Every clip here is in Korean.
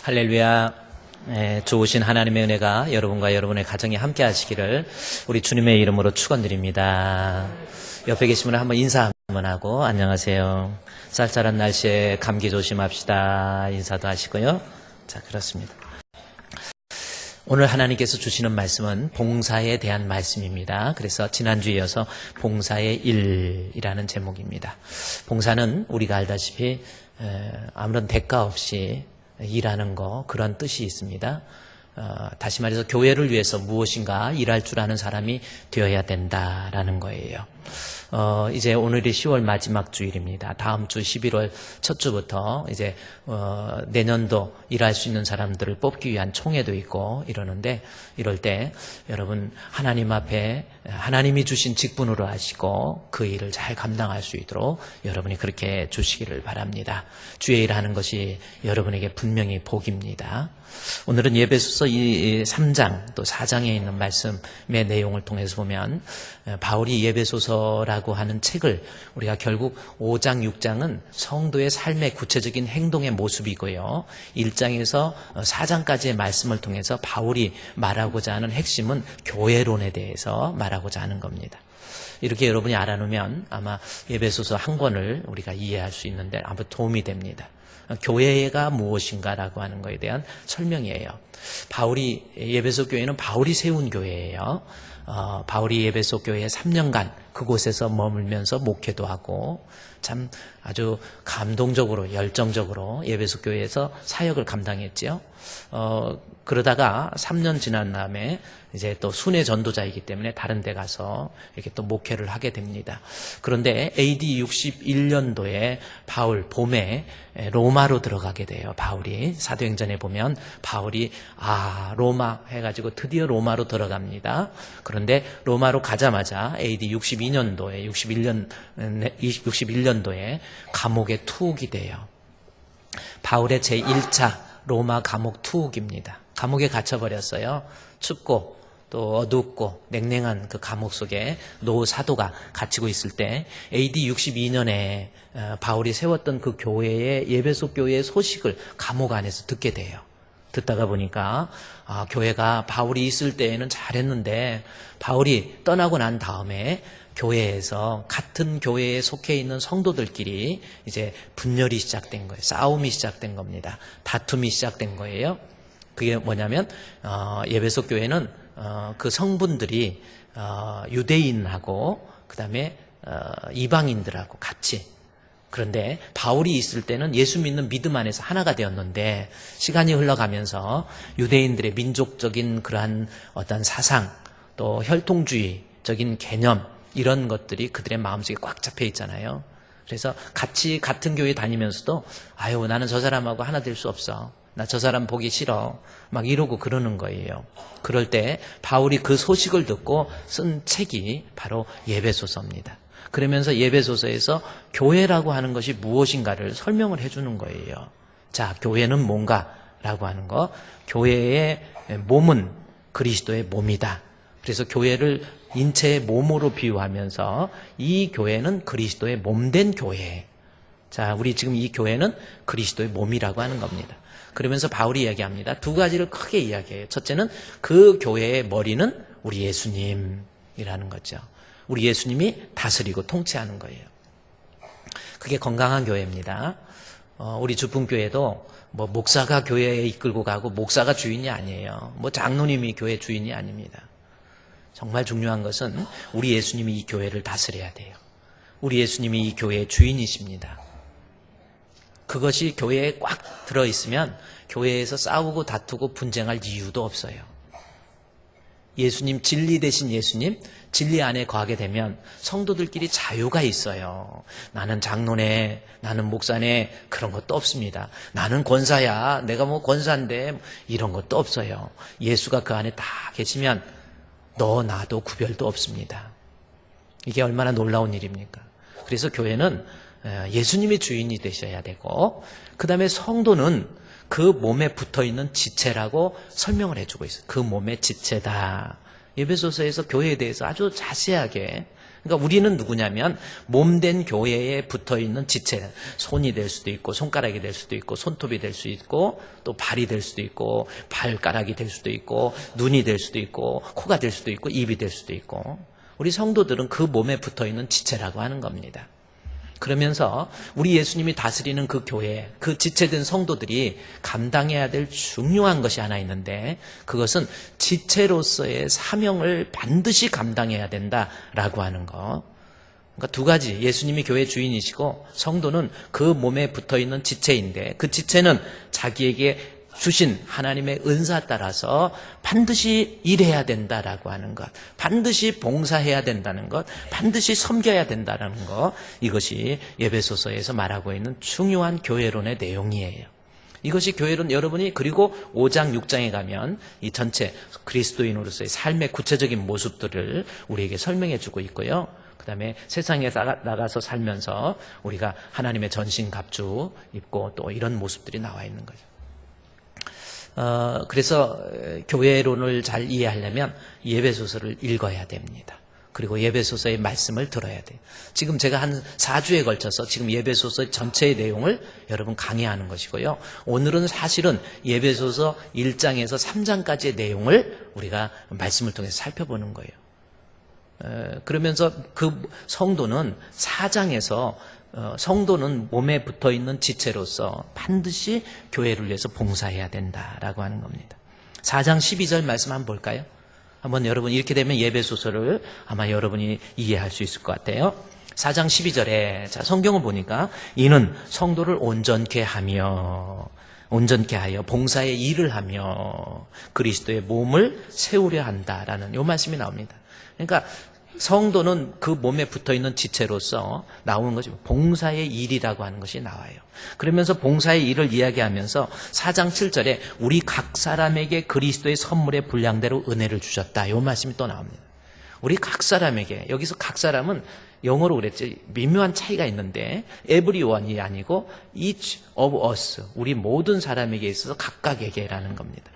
할렐루야. 좋으신 하나님의 은혜가 여러분과 여러분의 가정에 함께 하시기를 우리 주님의 이름으로 축원드립니다. 옆에 계신 분을 한번 인사 한번 하고 안녕하세요. 쌀쌀한 날씨에 감기 조심합시다. 인사도 하시고요. 자, 그렇습니다. 오늘 하나님께서 주시는 말씀은 봉사에 대한 말씀입니다. 그래서 지난주에 이어서 봉사의 일이라는 제목입니다. 봉사는 우리가 알다시피 아무런 대가 없이 일하는 거, 그런 뜻이 있습니다. 다시 말해서 교회를 위해서 무엇인가 일할 줄 아는 사람이 되어야 된다라는 거예요. 이제 오늘이 10월 마지막 주일입니다. 다음 주 11월 첫 주부터 이제 내년도 일할 수 있는 사람들을 뽑기 위한 총회도 있고 이러는데, 이럴 때 여러분 하나님 앞에 하나님이 주신 직분으로 하시고 그 일을 잘 감당할 수 있도록 여러분이 그렇게 주시기를 바랍니다. 주의 일하는 것이 여러분에게 분명히 복입니다. 오늘은 예배소서 3장 또 4장에 있는 말씀의 내용을 통해서 보면, 바울이 예배소서라고 하는 책을 우리가 결국 5장, 6장은 성도의 삶의 구체적인 행동의 모습이고요, 1장에서 4장까지의 말씀을 통해서 바울이 말하고자 하는 핵심은 교회론에 대해서 말하고자 하는 겁니다. 이렇게 여러분이 알아놓으면 아마 예배소서 한 권을 우리가 이해할 수 있는데 아마 도움이 됩니다. 교회가 무엇인가라고 하는 것에 대한 설명이에요. 바울이, 예배소 교회는 바울이 세운 교회예요. 바울이 예배소 교회에 3년간 그곳에서 머물면서 목회도 하고 참 아주 감동적으로 열정적으로 예배소 교회에서 사역을 감당했지요. 그러다가 3년 지난 다음에 이제 또 순회 전도자이기 때문에 다른 데 가서 이렇게 또 목회를 하게 됩니다. 그런데 AD 61년도에 바울 봄에 로마로 들어가게 돼요. 바울이 사도행전에 보면 바울이 로마 해가지고 드디어 로마로 들어갑니다. 그런데 로마로 가자마자 AD 61년도에 감옥에 투옥이 돼요. 바울의 제1차 로마 감옥 투옥입니다. 감옥에 갇혀버렸어요. 춥고 또 어둡고 냉랭한 그 감옥 속에 노 사도가 갇히고 있을 때 AD 62년에 바울이 세웠던 그 교회의, 예배소 교회의 소식을 감옥 안에서 듣게 돼요. 듣다가 보니까 교회가 바울이 있을 때에는 잘했는데 바울이 떠나고 난 다음에 교회에서 같은 교회에 속해 있는 성도들끼리 이제 분열이 시작된 거예요. 싸움이 시작된 겁니다. 다툼이 시작된 거예요. 그게 뭐냐면 예배소 교회는 그 성분들이 유대인하고 그다음에 이방인들하고 같이, 그런데 바울이 있을 때는 예수 믿는 믿음 안에서 하나가 되었는데 시간이 흘러가면서 유대인들의 민족적인 그러한 어떤 사상, 또 혈통주의적인 개념, 이런 것들이 그들의 마음속에 꽉 잡혀 있잖아요. 그래서 같이 같은 교회 다니면서도 나는 저 사람하고 하나 될 수 없어, 나 저 사람 보기 싫어, 막 이러고 그러는 거예요. 그럴 때 바울이 그 소식을 듣고 쓴 책이 바로 예배소서입니다. 그러면서 예배소서에서 교회라고 하는 것이 무엇인가를 설명을 해주는 거예요. 자, 교회는 뭔가라고 하는 거, 교회의 몸은 그리스도의 몸이다. 그래서 교회를 인체의 몸으로 비유하면서 이 교회는 그리스도의 몸된 교회. 자, 우리 지금 이 교회는 그리스도의 몸이라고 하는 겁니다. 그러면서 바울이 이야기합니다. 두 가지를 크게 이야기해요. 첫째는 그 교회의 머리는 우리 예수님이라는 거죠. 우리 예수님이 다스리고 통치하는 거예요. 그게 건강한 교회입니다. 우리 주품교회도 뭐 목사가 교회에 이끌고 가고 목사가 주인이 아니에요. 뭐 장로님이 교회 주인이 아닙니다. 정말 중요한 것은 우리 예수님이 이 교회를 다스려야 돼요. 우리 예수님이 이 교회의 주인이십니다. 그것이 교회에 꽉 들어있으면 교회에서 싸우고 다투고 분쟁할 이유도 없어요. 예수님, 진리 대신 예수님, 진리 안에 거하게 되면 성도들끼리 자유가 있어요. 나는 장로네, 나는 목사네, 그런 것도 없습니다. 나는 권사야, 내가 뭐 권사인데, 이런 것도 없어요. 예수가 그 안에 다 계시면 너 나도 구별도 없습니다. 이게 얼마나 놀라운 일입니까? 그래서 교회는 예수님이 주인이 되셔야 되고, 그 다음에 성도는 그 몸에 붙어있는 지체라고 설명을 해주고 있어요. 그 몸의 지체다. 예배소서에서 교회에 대해서 아주 자세하게 그러니까 우리는 누구냐면 몸된 교회에 붙어있는 지체, 손이 될 수도 있고 손가락이 될 수도 있고 손톱이 될 수 있고 또 발이 될 수도 있고 발가락이 될 수도 있고 눈이 될 수도 있고 코가 될 수도 있고 입이 될 수도 있고 우리 성도들은 그 몸에 붙어있는 지체라고 하는 겁니다. 그러면서 우리 예수님이 다스리는 그 교회, 그 지체된 성도들이 감당해야 될 중요한 것이 하나 있는데 그것은 지체로서의 사명을 반드시 감당해야 된다라고 하는 거. 그러니까 두 가지, 예수님이 교회 주인이시고 성도는 그 몸에 붙어있는 지체인데 그 지체는 자기에게 주신 하나님의 은사 따라서 반드시 일해야 된다라고 하는 것, 반드시 봉사해야 된다는 것, 반드시 섬겨야 된다는 것, 이것이 에베소서에서 말하고 있는 중요한 교회론의 내용이에요. 이것이 교회론, 여러분이 그리고 5장 6장에 가면 이 전체 그리스도인으로서의 삶의 구체적인 모습들을 우리에게 설명해 주고 있고요. 그 다음에 세상에 나가서 살면서 우리가 하나님의 전신갑주 입고 또 이런 모습들이 나와 있는 거죠. 그래서 교회론을 잘 이해하려면 예배소서를 읽어야 됩니다. 그리고 예배소서의 말씀을 들어야 돼요. 지금 제가 한 4주에 걸쳐서 지금 예배소서 전체의 내용을 여러분 강의하는 것이고요. 오늘은 사실은 예배소서 1장에서 3장까지의 내용을 우리가 말씀을 통해서 살펴보는 거예요. 그러면서 그 성도는 4장에서 성도는 몸에 붙어있는 지체로서 반드시 교회를 위해서 봉사해야 된다라고 하는 겁니다. 4장 12절 말씀 한번 볼까요? 한번 여러분 이렇게 되면 예배소서를 아마 여러분이 이해할 수 있을 것 같아요. 4장 12절에 자 성경을 보니까 이는 성도를 온전케 하여 봉사의 일을 하며 그리스도의 몸을 세우려 한다라는 이 말씀이 나옵니다. 그러니까 성도는 그 몸에 붙어있는 지체로서 나오는 것이 봉사의 일이라고 하는 것이 나와요. 그러면서 봉사의 일을 이야기하면서 4장 7절에 우리 각 사람에게 그리스도의 선물의 분량대로 은혜를 주셨다. 이 말씀이 또 나옵니다. 우리 각 사람에게, 여기서 각 사람은 영어로 그랬지 미묘한 차이가 있는데 everyone이 아니고 each of us, 우리 모든 사람에게 있어서 각각에게라는 겁니다.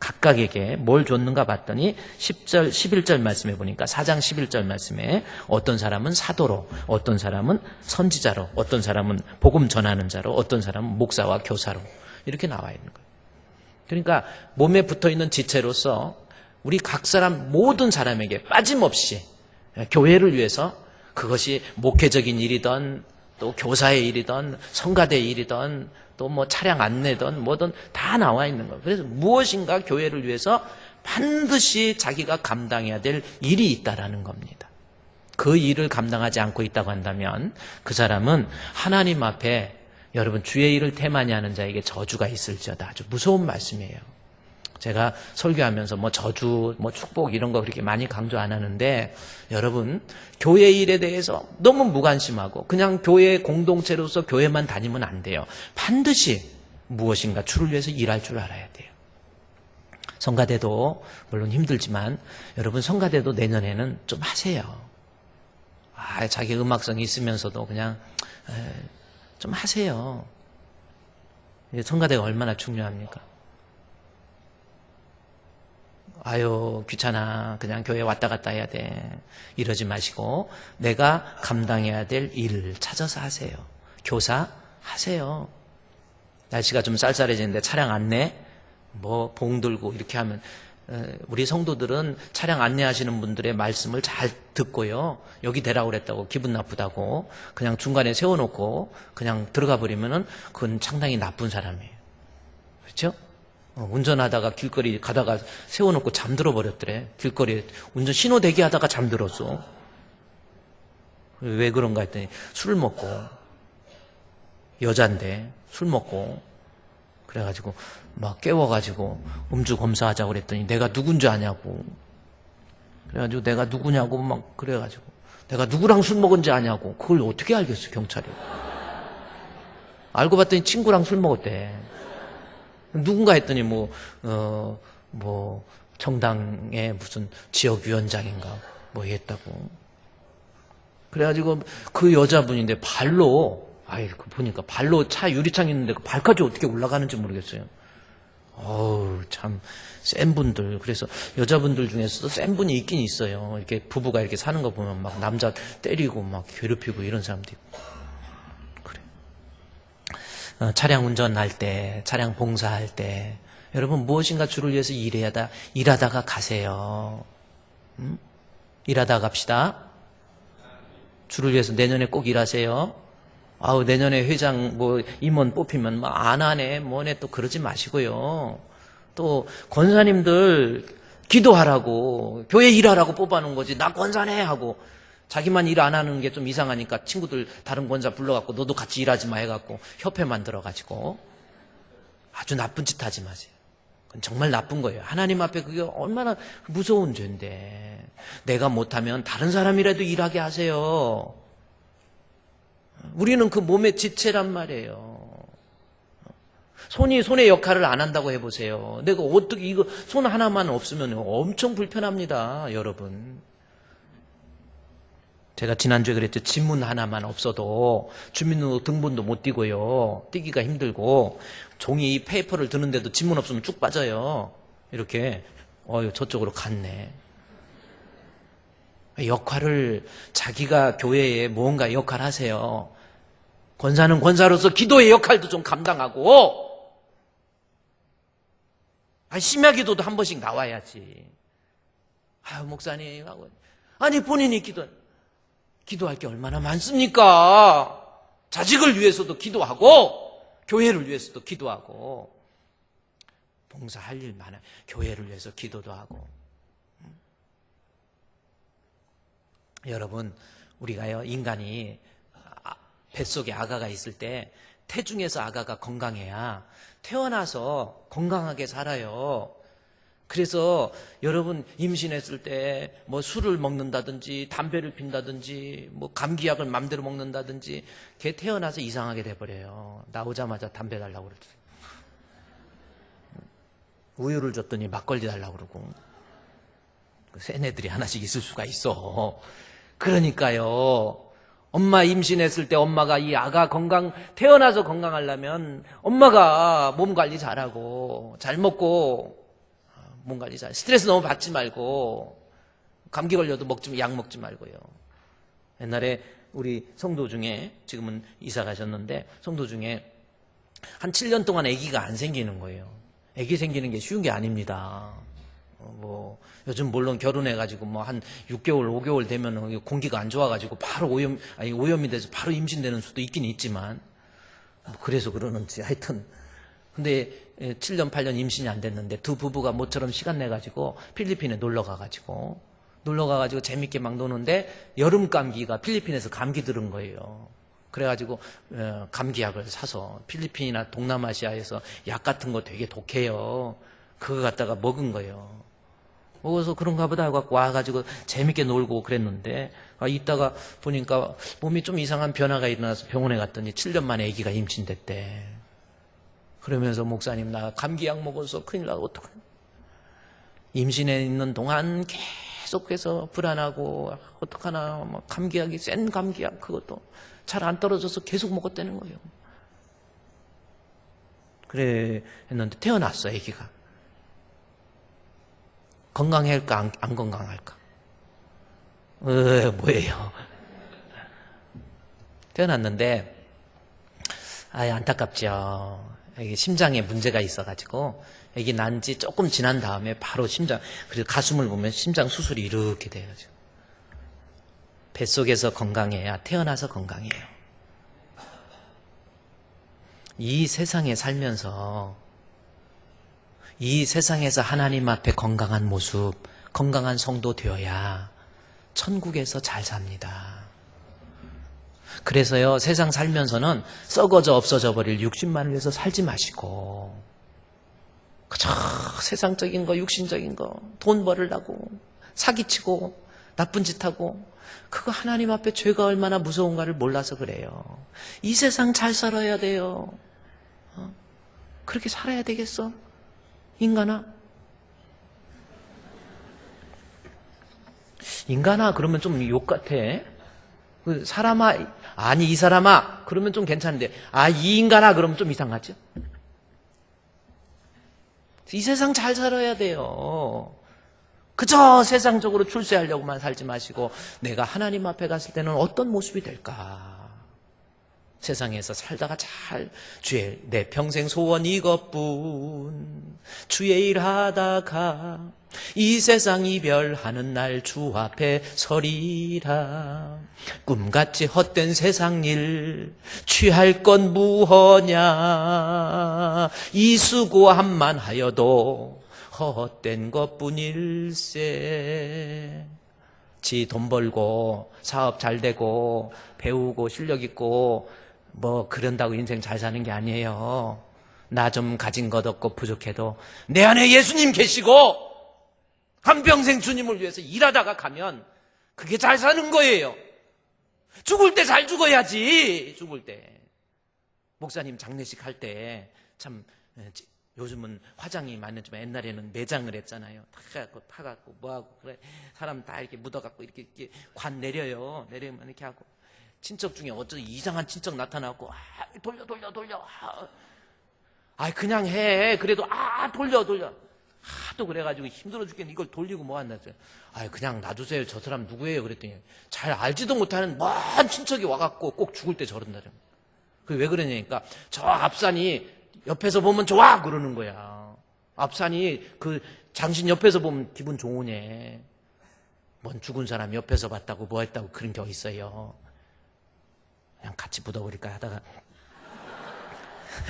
각각에게 뭘 줬는가 봤더니 10절, 11절 말씀에 보니까 4장 11절 말씀에 어떤 사람은 사도로, 어떤 사람은 선지자로, 어떤 사람은 복음 전하는 자로, 어떤 사람은 목사와 교사로 이렇게 나와 있는 거예요. 그러니까 몸에 붙어있는 지체로서 우리 각 사람 모든 사람에게 빠짐없이 교회를 위해서 그것이 목회적인 일이든 또 교사의 일이든 성가대의 일이든 또 뭐 차량 안내든 뭐든 다 나와 있는 거예요. 그래서 무엇인가 교회를 위해서 반드시 자기가 감당해야 될 일이 있다라는 겁니다. 그 일을 감당하지 않고 있다고 한다면 그 사람은 하나님 앞에 여러분 주의 일을 태만히 하는 자에게 저주가 있을지어다. 아주 무서운 말씀이에요. 제가 설교하면서 뭐 저주, 뭐 축복 이런 거 그렇게 많이 강조 안 하는데 여러분 교회 일에 대해서 너무 무관심하고 그냥 교회 공동체로서 교회만 다니면 안 돼요. 반드시 무엇인가 주를 위해서 일할 줄 알아야 돼요. 성가대도 물론 힘들지만 여러분 성가대도 내년에는 좀 하세요. 자기 음악성이 있으면서도 그냥 좀 하세요. 성가대가 얼마나 중요합니까? 아유 귀찮아 그냥 교회 왔다 갔다 해야 돼 이러지 마시고 내가 감당해야 될 일을 찾아서 하세요. 교사 하세요. 날씨가 좀 쌀쌀해지는데 차량 안내 뭐 봉 들고 이렇게 하면 우리 성도들은 차량 안내하시는 분들의 말씀을 잘 듣고요. 여기 대라고 그랬다고 기분 나쁘다고 그냥 중간에 세워놓고 그냥 들어가 버리면은 그건 상당히 나쁜 사람이에요. 그렇죠? 운전하다가 길거리 가다가 세워놓고 잠들어 버렸더래. 길거리에 운전 신호 대기하다가 잠들었어. 왜 그런가 했더니 술 먹고 여잔데 술 먹고 그래가지고 막 깨워가지고 음주 검사하자고 그랬더니 내가 누군지 아냐고. 그래가지고 내가 누구냐고 막 그래가지고 내가 누구랑 술 먹은지 아냐고. 그걸 어떻게 알겠어 경찰이. 알고 봤더니 친구랑 술 먹었대. 누군가 했더니 정당의 무슨 지역위원장인가 뭐 했다고. 그래가지고 그 여자분인데 발로, 보니까 발로 차 유리창 있는데 그 발까지 어떻게 올라가는지 모르겠어요. 참, 센 분들. 그래서 여자분들 중에서도 센 분이 있긴 있어요. 이렇게 부부가 이렇게 사는 거 보면 막 남자 때리고 막 괴롭히고 이런 사람도 있고. 그래. 차량 운전할 때, 차량 봉사할 때, 여러분 무엇인가 주를 위해서 일하다가 가세요. 일하다가 갑시다. 주를 위해서 내년에 꼭 일하세요. 내년에 회장 임원 뽑히면 안 하네 뭐네 또 그러지 마시고요. 또 권사님들 기도하라고 교회 일하라고 뽑아놓은 거지 나 권사네 하고 자기만 일 안 하는 게 좀 이상하니까 친구들 다른 권사 불러갖고 너도 같이 일하지 마 해갖고 협회 만들어가지고 아주 나쁜 짓 하지 마세요. 그건 정말 나쁜 거예요. 하나님 앞에 그게 얼마나 무서운 죄인데 내가 못하면 다른 사람이라도 일하게 하세요. 우리는 그 몸의 지체란 말이에요. 손이 손의 역할을 안 한다고 해보세요. 내가 어떻게 이거 손 하나만 없으면 엄청 불편합니다, 여러분. 제가 지난주에 그랬죠. 지문 하나만 없어도 주민등록 등본도 못 띄고요. 띄기가 힘들고 종이 페이퍼를 드는데도 지문 없으면 쭉 빠져요. 이렇게 저쪽으로 갔네. 역할을 자기가 교회에 뭔가 역할 하세요. 권사는 권사로서 기도의 역할도 좀 감당하고 심야 기도도 한 번씩 나와야지. 목사님 하고 아니 본인이 기도할 게 얼마나 많습니까? 자식을 위해서도 기도하고 교회를 위해서도 기도하고 봉사할 일 많아요. 교회를 위해서 기도도 하고. 여러분 우리가요 인간이 뱃속에 아가가 있을 때 태중에서 아가가 건강해야 태어나서 건강하게 살아요. 그래서 여러분 임신했을 때 술을 먹는다든지 담배를 핀다든지 감기약을 맘대로 먹는다든지 걔 태어나서 이상하게 돼버려요. 나오자마자 담배 달라고 그러죠. 우유를 줬더니 막걸리 달라고 그러고 센 애들이 하나씩 있을 수가 있어. 그러니까요. 엄마 임신했을 때 엄마가 이 아가 태어나서 건강하려면 엄마가 몸 관리 잘하고 잘 먹고 몸 관리 스트레스 너무 받지 말고 감기 걸려도 약 먹지 말고요. 옛날에 우리 성도 중에 지금은 이사 가셨는데 성도 중에 한 7년 동안 아기가 안 생기는 거예요. 아기 생기는 게 쉬운 게 아닙니다. 요즘 물론 결혼해가지고 한 6개월, 5개월 되면 공기가 안 좋아가지고 바로 오염이 돼서 바로 임신되는 수도 있긴 있지만, 그래서 그러는지 하여튼. 근데 7년, 8년 임신이 안 됐는데 두 부부가 모처럼 시간 내가지고 필리핀에 놀러 가가지고 재밌게 막 노는데 여름 감기가 필리핀에서 감기 들은 거예요. 그래가지고 감기약을 사서 필리핀이나 동남아시아에서 약 같은 거 되게 독해요. 그거 갖다가 먹은 거예요. 먹어서 그런가 보다 하고 와가지고 재밌게 놀고 그랬는데 이따가 보니까 몸이 좀 이상한 변화가 일어나서 병원에 갔더니 7년 만에 아기가 임신됐대. 그러면서 목사님 나 감기약 먹어서 큰일 나고 어떡해. 임신해 있는 동안 계속해서 불안하고 어떡하나 감기약이 센 감기약 그것도 잘 안 떨어져서 계속 먹었다는 거예요. 그래 했는데 태어났어 아기가. 건강할까 안 건강할까? 뭐예요? 태어났는데 안타깝죠. 이게 심장에 문제가 있어가지고 아기 난 지 조금 지난 다음에 바로 그리고 가슴을 보면 심장 수술이 이렇게 돼요. 뱃속에서 건강해야 태어나서 건강해요. 이 세상에 살면서 이 세상에서 하나님 앞에 건강한 모습, 건강한 성도 되어야 천국에서 잘 삽니다. 그래서요, 세상 살면서는 썩어져 없어져 버릴 육신만을 위해서 살지 마시고, 그저 세상적인 거, 육신적인 거, 돈 벌으려고, 사기치고, 나쁜 짓 하고, 그거 하나님 앞에 죄가 얼마나 무서운가를 몰라서 그래요. 이 세상 잘 살아야 돼요. 그렇게 살아야 되겠어? 인간아? 인간아 그러면 좀 욕 같아. 사람아 아니 이 사람아 그러면 좀 괜찮은데 이 인간아 그러면 좀 이상하죠. 이 세상 잘 살아야 돼요. 그저 세상적으로 출세하려고만 살지 마시고 내가 하나님 앞에 갔을 때는 어떤 모습이 될까? 세상에서 살다가 잘 주의 내 평생 소원 이것뿐 주의 일 하다가 이 세상 이별하는 날 주 앞에 서리라. 꿈같이 헛된 세상 일 취할 건 무허냐. 이 수고함만 하여도 헛된 것뿐일세. 지 돈 벌고 사업 잘 되고 배우고 실력 있고 뭐 그런다고 인생 잘 사는 게 아니에요. 나 좀 가진 것 없고 부족해도 내 안에 예수님 계시고 한평생 주님을 위해서 일하다가 가면 그게 잘 사는 거예요. 죽을 때 잘 죽어야지. 죽을 때 목사님 장례식 할 때 참 요즘은 화장이 많았지만 옛날에는 매장을 했잖아요. 타갖고 뭐하고 그래 사람 다 이렇게 묻어갖고 이렇게 관 내려요. 내리면 이렇게 하고 친척 중에 어쩌다 이상한 친척 나타나고 돌려 그냥 해. 그래도 돌려 하도 그래가지고 힘들어 죽겠는데 이걸 돌리고 뭐한다. 그냥 놔두세요. 저 사람 누구예요? 그랬더니 잘 알지도 못하는 먼 친척이 와갖고 꼭 죽을 때 저런다. 그게 왜 그러냐니까 저 앞산이 옆에서 보면 좋아 그러는 거야. 앞산이 그 장신 옆에서 보면 기분 좋으네. 뭔 죽은 사람 옆에서 봤다고 뭐 했다고 그런 게 어딨어요. 그냥 같이 묻어버릴까 하다가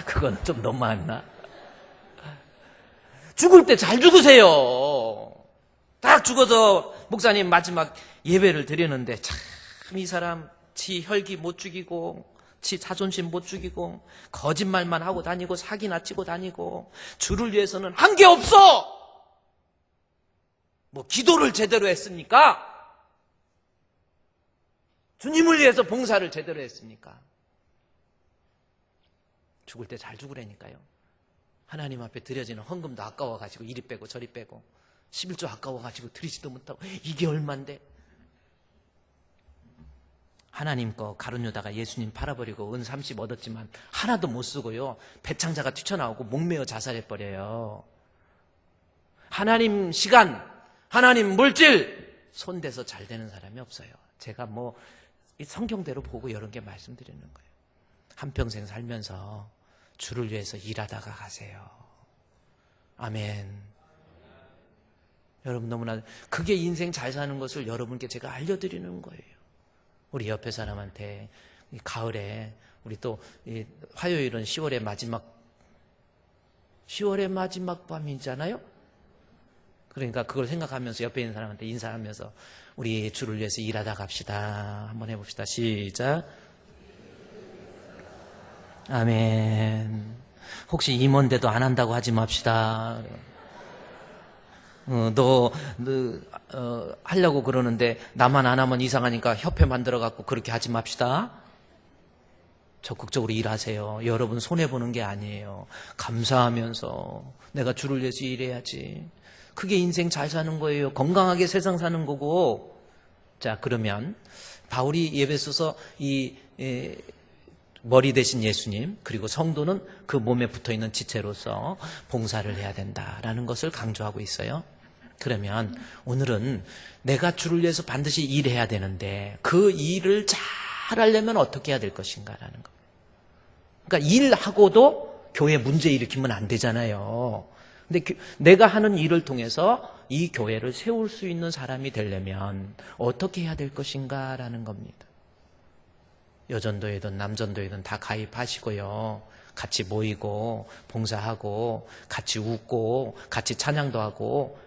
그건 좀 너무했나? 죽을 때 잘 죽으세요. 딱 죽어서 목사님 마지막 예배를 드리는데 참 이 사람 지 혈기 못 죽이고 지 자존심 못 죽이고 거짓말만 하고 다니고 사기나 치고 다니고 주를 위해서는 한 게 없어. 뭐 기도를 제대로 했습니까? 주님을 위해서 봉사를 제대로 했습니까? 죽을 때 잘 죽으라니까요. 하나님 앞에 드려지는 헌금도 아까워가지고 이리 빼고 저리 빼고 11조 아까워가지고 드리지도 못하고 이게 얼만데. 하나님 거 가룟유다가 예수님 팔아버리고 은 30 얻었지만 하나도 못 쓰고요. 배창자가 뛰쳐나오고 목매어 자살해버려요. 하나님 시간, 하나님 물질 손대서 잘 되는 사람이 없어요. 제가 뭐 이 성경대로 보고 이런 게 말씀드리는 거예요. 한평생 살면서 주를 위해서 일하다가 가세요. 아멘. 여러분 너무나 그게 인생 잘 사는 것을 여러분께 제가 알려드리는 거예요. 우리 옆에 사람한테 가을에 우리 또 화요일은 10월의 마지막 밤이잖아요. 그러니까 그걸 생각하면서 옆에 있는 사람한테 인사하면서 우리 주를 위해서 일하다 갑시다. 한번 해봅시다. 시작. 아멘. 혹시 임원대도 안 한다고 하지 맙시다. 하려고 그러는데 나만 안 하면 이상하니까 협회 만들어갖고 그렇게 하지 맙시다. 적극적으로 일하세요. 여러분 손해보는 게 아니에요. 감사하면서 내가 주를 위해서 일해야지. 그게 인생 잘 사는 거예요. 건강하게 세상 사는 거고. 자, 그러면 바울이 에베소서 머리 대신 예수님 그리고 성도는 그 몸에 붙어있는 지체로서 봉사를 해야 된다라는 것을 강조하고 있어요. 그러면 오늘은 내가 주를 위해서 반드시 일해야 되는데 그 일을 잘 하려면 어떻게 해야 될 것인가라는 거. 그러니까 일하고도 교회 문제 일으키면 안 되잖아요. 근데 내가 하는 일을 통해서 이 교회를 세울 수 있는 사람이 되려면 어떻게 해야 될 것인가라는 겁니다. 여전도이든 남전도이든 다 가입하시고요. 같이 모이고 봉사하고 같이 웃고 같이 찬양도 하고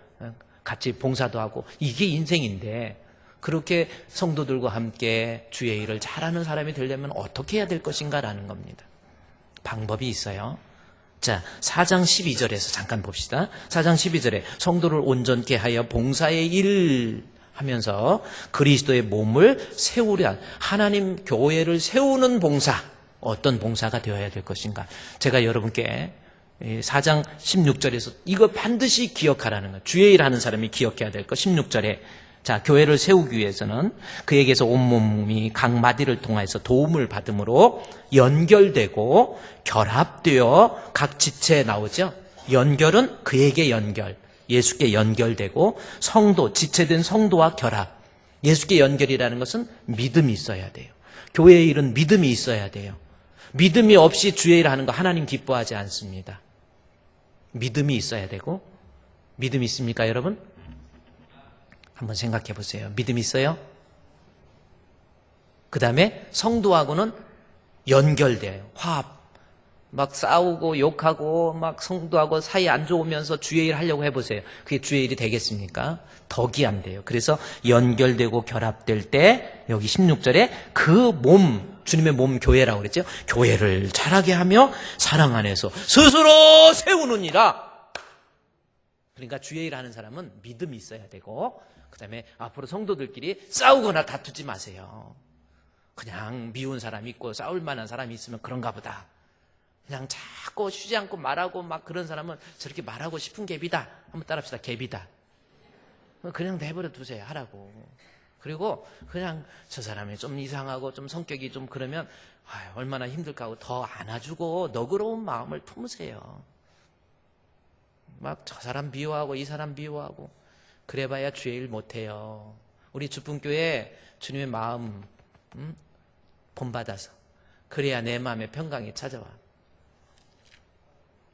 같이 봉사도 하고 이게 인생인데 그렇게 성도들과 함께 주의 일을 잘하는 사람이 되려면 어떻게 해야 될 것인가라는 겁니다. 방법이 있어요. 자, 4장 12절에서 잠깐 봅시다. 4장 12절에 성도를 온전케 하여 봉사의 일 하면서 그리스도의 몸을 세우려 하나님 교회를 세우는 봉사, 어떤 봉사가 되어야 될 것인가. 제가 여러분께 4장 16절에서 이거 반드시 기억하라는 거예요. 주의 일 하는 사람이 기억해야 될 것. 16절에 자, 교회를 세우기 위해서는 그에게서 온몸이 각 마디를 통해서 도움을 받음으로 연결되고 결합되어 각 지체에 나오죠. 연결은 그에게 연결, 예수께 연결되고 성도, 지체된 성도와 결합. 예수께 연결이라는 것은 믿음이 있어야 돼요. 교회의 일은 믿음이 있어야 돼요. 믿음이 없이 주의 일 하는 거 하나님 기뻐하지 않습니다. 믿음이 있어야 되고, 믿음이 있습니까, 여러분? 한번 생각해 보세요. 믿음이 있어요? 그 다음에 성도하고는 연결돼요. 화합. 막 싸우고 욕하고 막 성도하고 사이 안 좋으면서 주의 일 하려고 해보세요. 그게 주의 일이 되겠습니까? 덕이 안 돼요. 그래서 연결되고 결합될 때 여기 16절에 그 몸, 주님의 몸 교회라고 그랬죠. 교회를 자라게 하며 사랑 안에서 스스로 세우느니라. 그러니까 주의 일 하는 사람은 믿음이 있어야 되고, 그 다음에 앞으로 성도들끼리 싸우거나 다투지 마세요. 그냥 미운 사람 있고 싸울 만한 사람이 있으면 그런가 보다. 그냥 자꾸 쉬지 않고 말하고 막 그런 사람은 저렇게 말하고 싶은 갭이다. 한번 따라합시다. 갭이다. 그냥 내버려 두세요. 하라고. 그리고 그냥 저 사람이 좀 이상하고 좀 성격이 좀 그러면 얼마나 힘들까 하고 더 안아주고 너그러운 마음을 품으세요. 막 저 사람 미워하고 이 사람 미워하고 그래봐야 주의 일 못해요. 우리 주품교회 주님의 마음 본받아서 그래야 내 마음에 평강이 찾아와.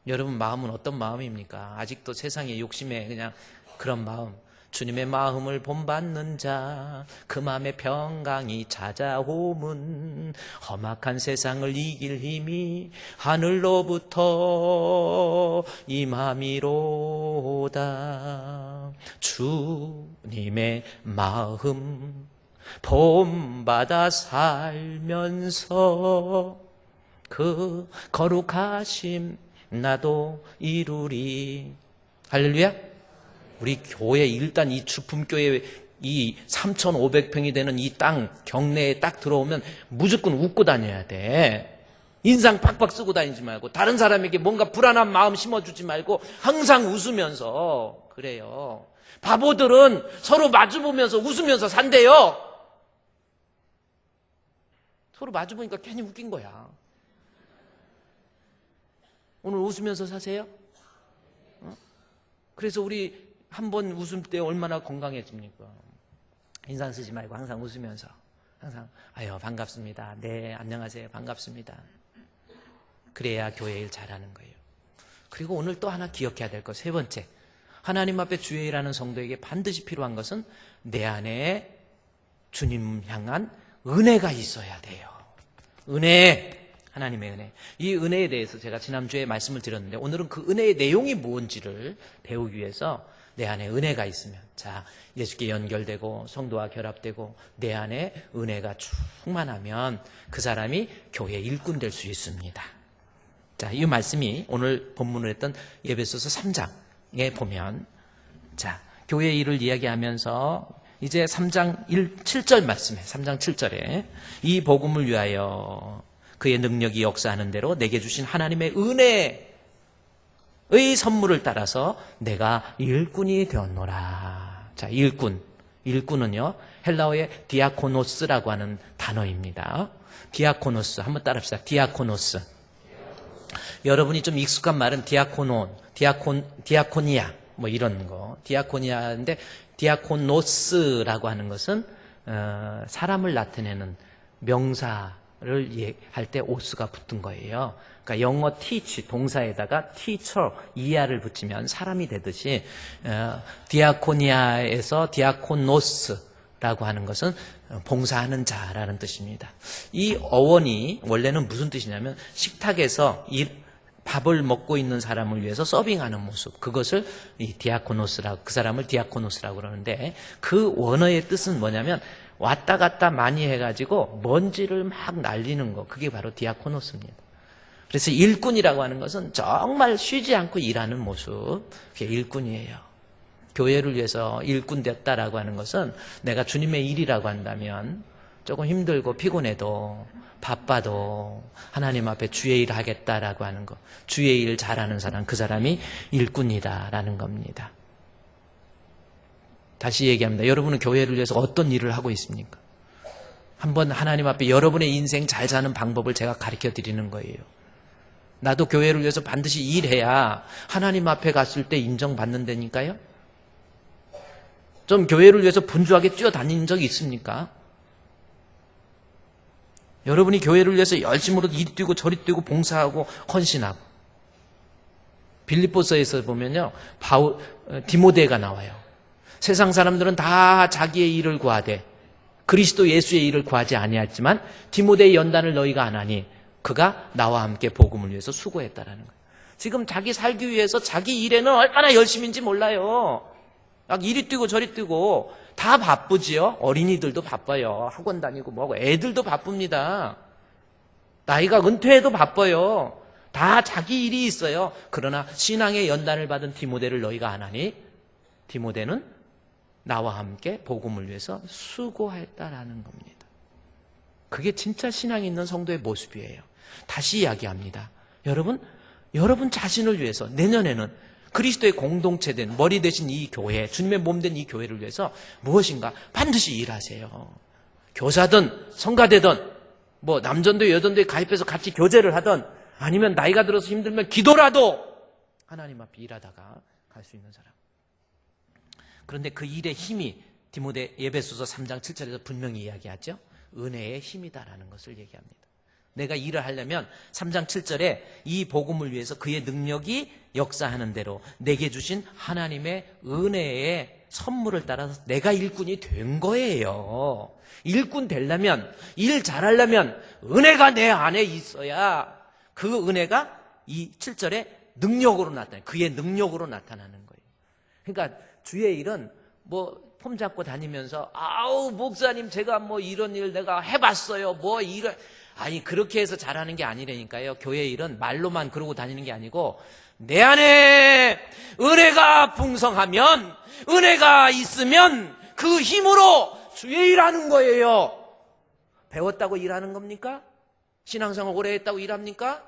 여러분 마음은 어떤 마음입니까? 아직도 세상의 욕심에 그냥 그런 마음. 주님의 마음을 본받는 자, 그 마음에 평강이 찾아오면 험악한 세상을 이길 힘이 하늘로부터 임함이로다. 주님의 마음 본받아 살면서 그 거룩하심 나도 이루리. 할렐루야. 우리 교회 일단 이 주품교회 이 3,500평이 되는 이 땅 경내에 딱 들어오면 무조건 웃고 다녀야 돼. 인상 팍팍 쓰고 다니지 말고 다른 사람에게 뭔가 불안한 마음 심어주지 말고 항상 웃으면서 그래요. 바보들은 서로 마주보면서 웃으면서 산대요. 서로 마주보니까 괜히 웃긴 거야. 오늘 웃으면서 사세요? 그래서 우리 한 번 웃을 때 얼마나 건강해집니까? 인상 쓰지 말고 항상 웃으면서 항상 아유 반갑습니다. 네 안녕하세요. 반갑습니다. 그래야 교회 일 잘하는 거예요. 그리고 오늘 또 하나 기억해야 될 것, 세 번째, 하나님 앞에 주의 일하는 성도에게 반드시 필요한 것은 내 안에 주님 향한 은혜가 있어야 돼요. 은혜, 하나님의 은혜. 이 은혜에 대해서 제가 지난주에 말씀을 드렸는데 오늘은 그 은혜의 내용이 무엇인지를 배우기 위해서 내 안에 은혜가 있으면, 자, 예수께 연결되고 성도와 결합되고 내 안에 은혜가 충만하면 그 사람이 교회 일꾼 될 수 있습니다. 자, 이 말씀이 오늘 본문을 했던 에베소서 3장에 보면, 자, 교회 일을 이야기하면서 이제 3장 7절 말씀에, 3장 7절에 이 복음을 위하여 그의 능력이 역사하는 대로 내게 주신 하나님의 은혜의 선물을 따라서 내가 일꾼이 되었노라. 자, 일꾼은요, 헬라어의 디아코노스라고 하는 단어입니다. 디아코노스, 한번 따라합시다. 디아코노스. 여러분이 좀 익숙한 말은 디아코니아, 뭐 이런 거. 디아코니아인데, 디아코노스라고 하는 것은, 사람을 나타내는 명사를 할 때 오스가 붙은 거예요. 그러니까 영어 teach 동사에다가 teacher 이하를 붙이면 사람이 되듯이 디아코니아에서 디아코노스라고 하는 것은 봉사하는 자라는 뜻입니다. 이 어원이 원래는 무슨 뜻이냐면 식탁에서 밥을 먹고 있는 사람을 위해서 서빙하는 모습, 그것을 이 디아코노스라고, 그 사람을 디아코노스라고 그러는데, 그 원어의 뜻은 뭐냐면 왔다 갔다 많이 해가지고 먼지를 막 날리는 거, 그게 바로 디아코노스입니다. 그래서 일꾼이라고 하는 것은 정말 쉬지 않고 일하는 모습, 그게 일꾼이에요. 교회를 위해서 일꾼 됐다라고 하는 것은 내가 주님의 일이라고 한다면 조금 힘들고 피곤해도 바빠도 하나님 앞에 주의 일 하겠다라고 하는 거, 주의 일 잘하는 사람, 그 사람이 일꾼이다라는 겁니다. 다시 얘기합니다. 여러분은 교회를 위해서 어떤 일을 하고 있습니까? 한번 하나님 앞에 여러분의 인생 잘 사는 방법을 제가 가르쳐 드리는 거예요. 나도 교회를 위해서 반드시 일해야 하나님 앞에 갔을 때 인정받는다니까요. 좀 교회를 위해서 분주하게 뛰어다닌 적이 있습니까? 여러분이 교회를 위해서 열심으로 이리 뛰고 저리 뛰고 봉사하고 헌신하고. 빌립보서에서 보면요, 디모데가 나와요. 세상 사람들은 다 자기의 일을 구하되 그리스도 예수의 일을 구하지 아니했지만 디모데의 연단을 너희가 안 하니 그가 나와 함께 복음을 위해서 수고했다라는 거예요. 지금 자기 살기 위해서 자기 일에는 얼마나 열심인지 몰라요. 막 이리 뛰고 저리 뛰고 다 바쁘지요. 어린이들도 바빠요. 학원 다니고 뭐하고 애들도 바쁩니다. 나이가 은퇴해도 바빠요. 다 자기 일이 있어요. 그러나 신앙의 연단을 받은 디모데를 너희가 안 하니 디모데는 나와 함께 복음을 위해서 수고했다라는 겁니다. 그게 진짜 신앙 있는 성도의 모습이에요. 다시 이야기합니다. 여러분 자신을 위해서 내년에는 그리스도의 공동체된 머리 되신 이 교회, 주님의 몸 된 이 교회를 위해서 무엇인가 반드시 일하세요. 교사든 성가대든 뭐 남전도회 여전도회 가입해서 같이 교제를 하든 아니면 나이가 들어서 힘들면 기도라도 하나님 앞에 일하다가 갈 수 있는 사람. 그런데 그 일의 힘이 디모데 에베소서 3장 7절에서 분명히 이야기하죠. 은혜의 힘이다라는 것을 얘기합니다. 내가 일을 하려면 3장 7절에 이 복음을 위해서 그의 능력이 역사하는 대로 내게 주신 하나님의 은혜의 선물을 따라서 내가 일꾼이 된 거예요. 일꾼 되려면, 일 잘하려면 은혜가 내 안에 있어야 그 은혜가 이 7절에 능력으로 나타나요. 그의 능력으로 나타나는 거예요. 그러니까 주의 일은 뭐 폼 잡고 다니면서 아우 목사님 제가 뭐 이런 일 내가 해봤어요. 뭐 이런 아니 그렇게 해서 잘하는 게 아니라니까요. 교회 일은 말로만 그러고 다니는 게 아니고 내 안에 은혜가 풍성하면 은혜가 있으면 그 힘으로 주의 일하는 거예요. 배웠다고 일하는 겁니까? 신앙생활 오래 했다고 일합니까?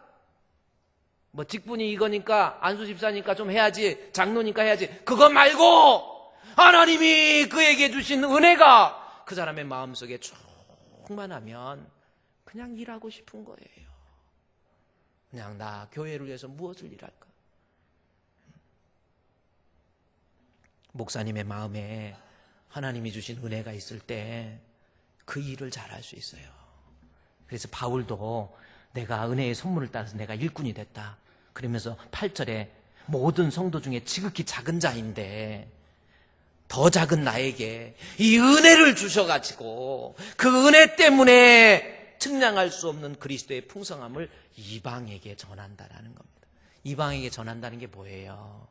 뭐 직분이 이거니까 안수 집사니까 좀 해야지 장로니까 해야지 그거 말고 하나님이 그에게 주신 은혜가 그 사람의 마음속에 충만하면 그냥 일하고 싶은 거예요. 그냥 나 교회를 위해서 무엇을 일할까? 목사님의 마음에 하나님이 주신 은혜가 있을 때 그 일을 잘할 수 있어요. 그래서 바울도 내가 은혜의 선물을 따라서 내가 일꾼이 됐다. 그러면서 8절에 모든 성도 중에 지극히 작은 자인데 더 작은 나에게 이 은혜를 주셔가지고 그 은혜 때문에 측량할 수 없는 그리스도의 풍성함을 이방에게 전한다라는 겁니다. 이방에게 전한다는 게 뭐예요?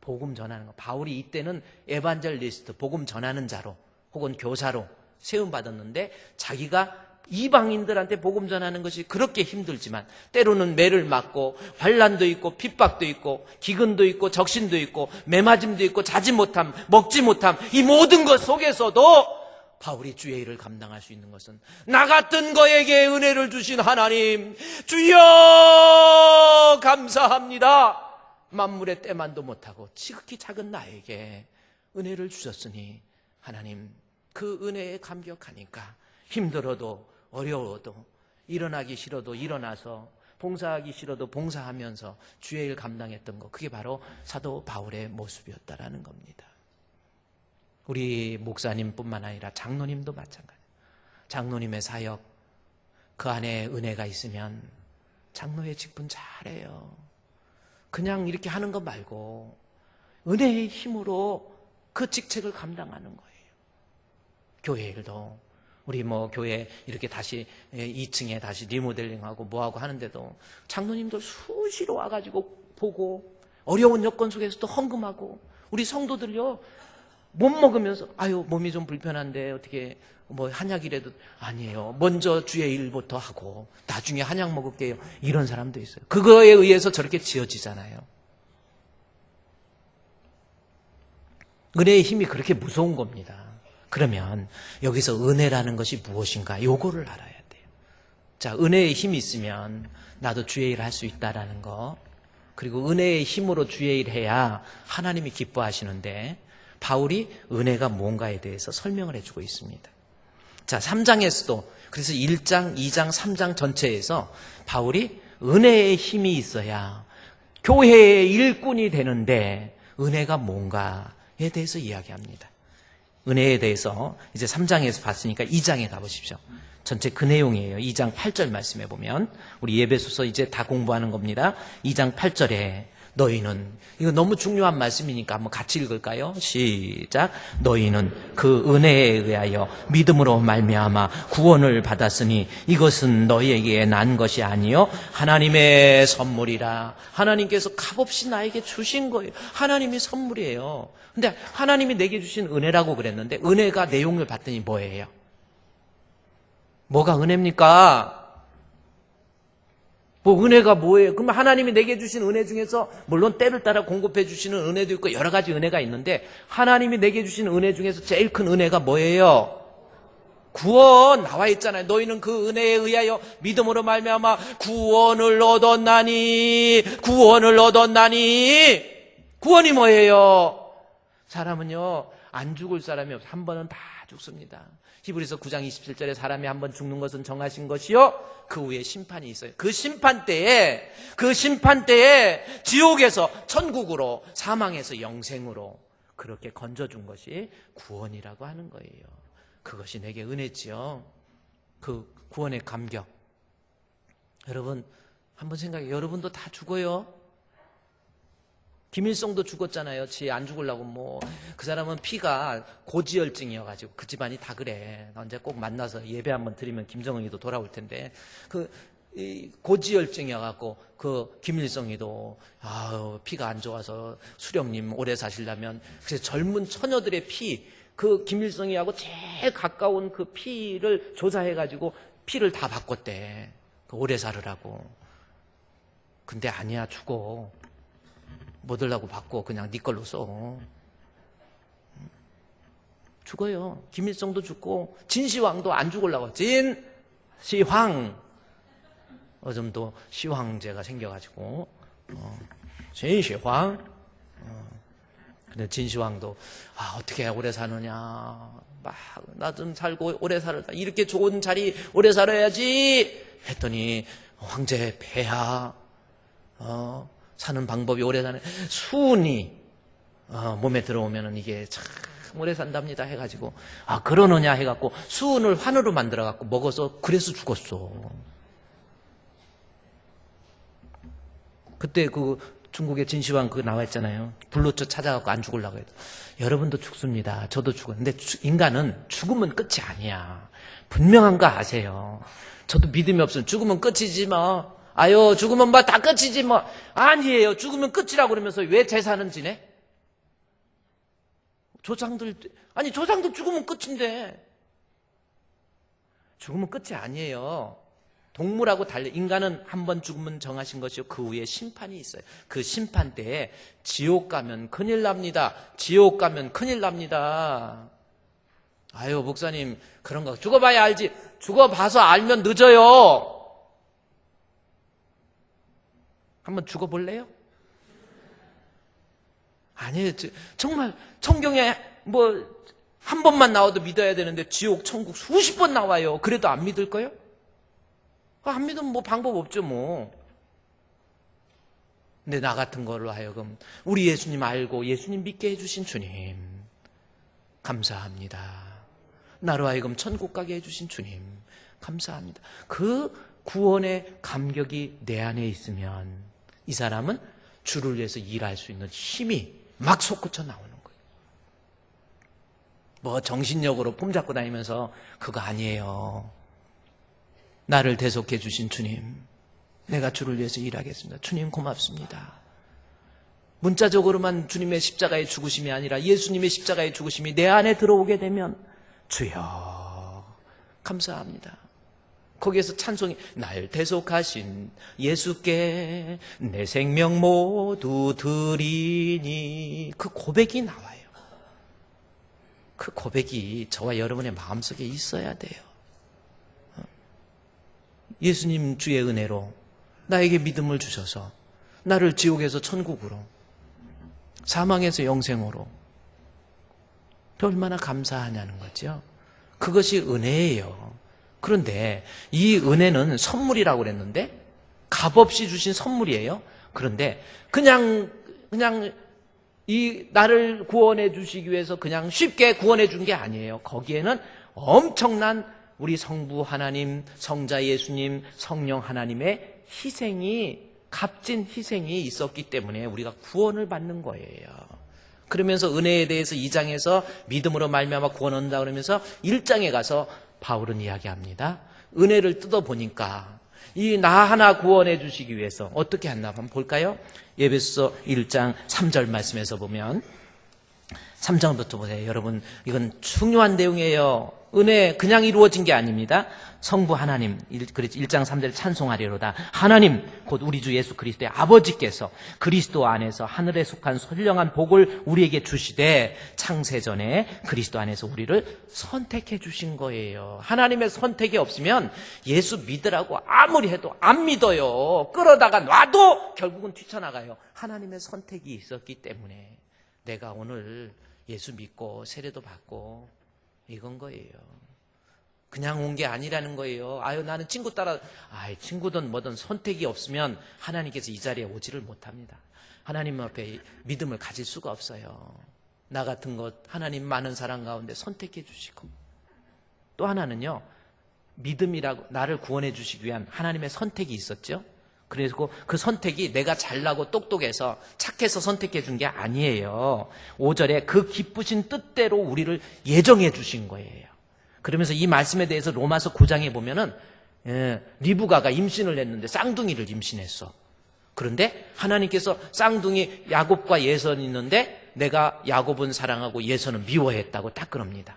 복음 전하는 거. 바울이 이때는 에반젤리스트, 복음 전하는 자로 혹은 교사로 세움받았는데 자기가 이방인들한테 복음 전하는 것이 그렇게 힘들지만 때로는 매를 맞고 환난도 있고 핍박도 있고 기근도 있고 적신도 있고 매맞음도 있고 자지 못함 먹지 못함 이 모든 것 속에서도 바울이 주의 일을 감당할 수 있는 것은 나 같은 거에게 은혜를 주신 하나님 주여 감사합니다. 만물의 때만도 못하고 지극히 작은 나에게 은혜를 주셨으니 하나님 그 은혜에 감격하니까 힘들어도 어려워도 일어나기 싫어도 일어나서 봉사하기 싫어도 봉사하면서 주의 일 감당했던 것 그게 바로 사도 바울의 모습이었다라는 겁니다. 우리 목사님뿐만 아니라 장로님도 마찬가지예요. 장로님의 사역 그 안에 은혜가 있으면 장로의 직분 잘해요. 그냥 이렇게 하는 것 말고 은혜의 힘으로 그 직책을 감당하는 거예요. 교회 일도 우리 뭐 교회 이렇게 다시 2층에 다시 리모델링하고 뭐하고 하는데도 장로님들 수시로 와가지고 보고 어려운 여건 속에서도 헌금하고 우리 성도들요 못 먹으면서 아유 몸이 좀 불편한데 어떻게 뭐 한약이라도 아니에요. 먼저 주의 일부터 하고 나중에 한약 먹을게요. 이런 사람도 있어요. 그거에 의해서 저렇게 지어지잖아요. 은혜의 힘이 그렇게 무서운 겁니다. 그러면 여기서 은혜라는 것이 무엇인가 요거를 알아야 돼요. 자, 은혜의 힘이 있으면 나도 주의 일을 할 수 있다라는 거 그리고 은혜의 힘으로 주의 일을 해야 하나님이 기뻐하시는데 바울이 은혜가 뭔가에 대해서 설명을 해주고 있습니다. 자, 3장에서도 그래서 1장, 2장, 3장 전체에서 바울이 은혜의 힘이 있어야 교회의 일꾼이 되는데 은혜가 뭔가에 대해서 이야기합니다. 은혜에 대해서 이제 3장에서 봤으니까 2장에 가보십시오. 전체 그 내용이에요. 2장 8절 말씀해 보면 우리 예배소서 이제 다 공부하는 겁니다. 2장 8절에 너희는, 이거 너무 중요한 말씀이니까 한번 같이 읽을까요? 시작. 너희는 그 은혜에 의하여 믿음으로 말미암아 구원을 받았으니 이것은 너희에게 난 것이 아니요 하나님의 선물이라. 하나님께서 값없이 나에게 주신 거예요. 하나님이 선물이에요. 근데 하나님이 내게 주신 은혜라고 그랬는데 은혜가 내용을 봤더니 뭐예요? 뭐가 은혜입니까? 뭐 은혜가 뭐예요? 그럼 하나님이 내게 주신 은혜 중에서 물론 때를 따라 공급해 주시는 은혜도 있고 여러 가지 은혜가 있는데 하나님이 내게 주신 은혜 중에서 제일 큰 은혜가 뭐예요? 구원. 나와 있잖아요. 너희는 그 은혜에 의하여 믿음으로 말미암아 구원을 얻었나니. 구원을 얻었나니. 구원이 뭐예요? 사람은요 안 죽을 사람이 없어. 한 번은 다 죽습니다. 히브리서 9장 27절에 사람이 한 번 죽는 것은 정하신 것이요 그 후에 심판이 있어요. 그 심판 때에 지옥에서 천국으로, 사망에서 영생으로 그렇게 건져준 것이 구원이라고 하는 거예요. 그것이 내게 은혜지요. 그 구원의 감격. 여러분 한번 생각해. 여러분도 다 죽어요. 김일성도 죽었잖아요. 지 안 죽으려고 그 사람은 피가 고지혈증이어가지고 그 집안이 다 그래. 언제 꼭 만나서 예배 한번 드리면 김정은이도 돌아올 텐데 고지혈증이어갖고 그 김일성이도 피가 안 좋아서 수령님 오래 사시려면 그래서 젊은 처녀들의 그 김일성이하고 제일 가까운 그 피를 조사해가지고 피를 다 바꿨대. 오래 살으라고. 근데 아니야, 죽어. 못 하려고 바꿔. 그냥 네 걸로 써. 죽어요. 김일성도 죽고 진시황도 안 죽으려고. 진시황. 어좀도 시황제가 생겨가지고 진시황. 근데 진시황도 어떻게 오래 사느냐. 막 나 좀 살고 오래 살다. 이렇게 좋은 자리 오래 살아야지 했더니 황제 폐하. 사는 방법이 오래 사는 수은이 몸에 들어오면은 이게 참 오래 산답니다 해가지고 그러느냐 해갖고 수은을 환으로 만들어갖고 먹어서 그래서 죽었어. 그때 그 중국의 진시황 그거 나와 있잖아요. 불로초 찾아갖고 안 죽으려고 해도. 여러분도 죽습니다. 저도 죽어요. 근데 인간은 죽으면 끝이 아니야. 분명한 거 아세요. 저도 믿음이 없으면 죽으면 끝이지 뭐. 죽으면 다 끝이지 뭐. 아니에요. 죽으면 끝이라고 그러면서 왜 제사는 지내? 조상들 죽으면 끝인데. 죽으면 끝이 아니에요. 동물하고 달리 인간은 한 번 죽으면 정하신 것이요 그 후에 심판이 있어요. 그 심판 때에 지옥 가면 큰일 납니다. 지옥 가면 큰일 납니다. 목사님 그런 거 죽어봐야 알지. 죽어봐서 알면 늦어요. 한번 죽어볼래요? 아니에요. 정말 성경에 한 번만 나와도 믿어야 되는데 지옥, 천국 수십 번 나와요. 그래도 안 믿을 거예요? 안 믿으면 방법 없죠 근데 나 같은 걸로 하여금 우리 예수님 알고 예수님 믿게 해주신 주님 감사합니다. 나로 하여금 천국 가게 해주신 주님 감사합니다. 그 구원의 감격이 내 안에 있으면 이 사람은 주를 위해서 일할 수 있는 힘이 막 솟구쳐 나오는 거예요. 정신력으로 폼잡고 다니면서 그거 아니에요. 나를 대속해 주신 주님, 내가 주를 위해서 일하겠습니다. 주님 고맙습니다. 문자적으로만 주님의 십자가의 죽으심이 아니라 예수님의 십자가의 죽으심이 내 안에 들어오게 되면 주여 감사합니다. 거기에서 찬송이 날 대속하신 예수께 내 생명 모두 드리니 그 고백이 나와요. 그 고백이 저와 여러분의 마음속에 있어야 돼요. 예수님 주의 은혜로 나에게 믿음을 주셔서 나를 지옥에서 천국으로 사망에서 영생으로 얼마나 감사하냐는 거죠. 그것이 은혜예요. 그런데 이 은혜는 선물이라고 그랬는데 값없이 주신 선물이에요. 그런데 그냥 이 나를 구원해 주시기 위해서 그냥 쉽게 구원해 준 게 아니에요. 거기에는 엄청난 우리 성부 하나님, 성자 예수님, 성령 하나님의 값진 희생이 있었기 때문에 우리가 구원을 받는 거예요. 그러면서 은혜에 대해서 2장에서 믿음으로 말미암아 구원 얻는다 그러면서 1장에 가서 바울은 이야기합니다. 은혜를 뜯어보니까 이 나 하나 구원해 주시기 위해서 어떻게 했나 한번 볼까요? 에베소서 1장 3절 말씀에서 보면 3장부터 보세요. 여러분, 이건 중요한 내용이에요. 은혜 그냥 이루어진 게 아닙니다. 성부 하나님, 1장 3절 찬송하리로다. 하나님 곧 우리 주 예수 그리스도의 아버지께서 그리스도 안에서 하늘에 속한 선량한 복을 우리에게 주시되 창세전에 그리스도 안에서 우리를 선택해 주신 거예요. 하나님의 선택이 없으면 예수 믿으라고 아무리 해도 안 믿어요. 끌어다가 놔도 결국은 뛰쳐나가요. 하나님의 선택이 있었기 때문에 내가 오늘 예수 믿고 세례도 받고 이건 거예요. 그냥 온 게 아니라는 거예요. 아유, 나는 친구 따라, 친구든 뭐든 선택이 없으면 하나님께서 이 자리에 오지를 못합니다. 하나님 앞에 믿음을 가질 수가 없어요. 나 같은 것 하나님 많은 사람 가운데 선택해 주시고, 또 하나는요, 믿음이라고 나를 구원해 주시기 위한 하나님의 선택이 있었죠. 그리고 그 선택이 내가 잘나고 똑똑해서 착해서 선택해 준 게 아니에요. 5절에 그 기쁘신 뜻대로 우리를 예정해 주신 거예요. 그러면서 이 말씀에 대해서 로마서 9장에 보면은 리브가가 임신을 했는데 쌍둥이를 임신했어. 그런데 하나님께서 쌍둥이 야곱과 예선이 있는데 내가 야곱은 사랑하고 예선은 미워했다고 딱 그럽니다.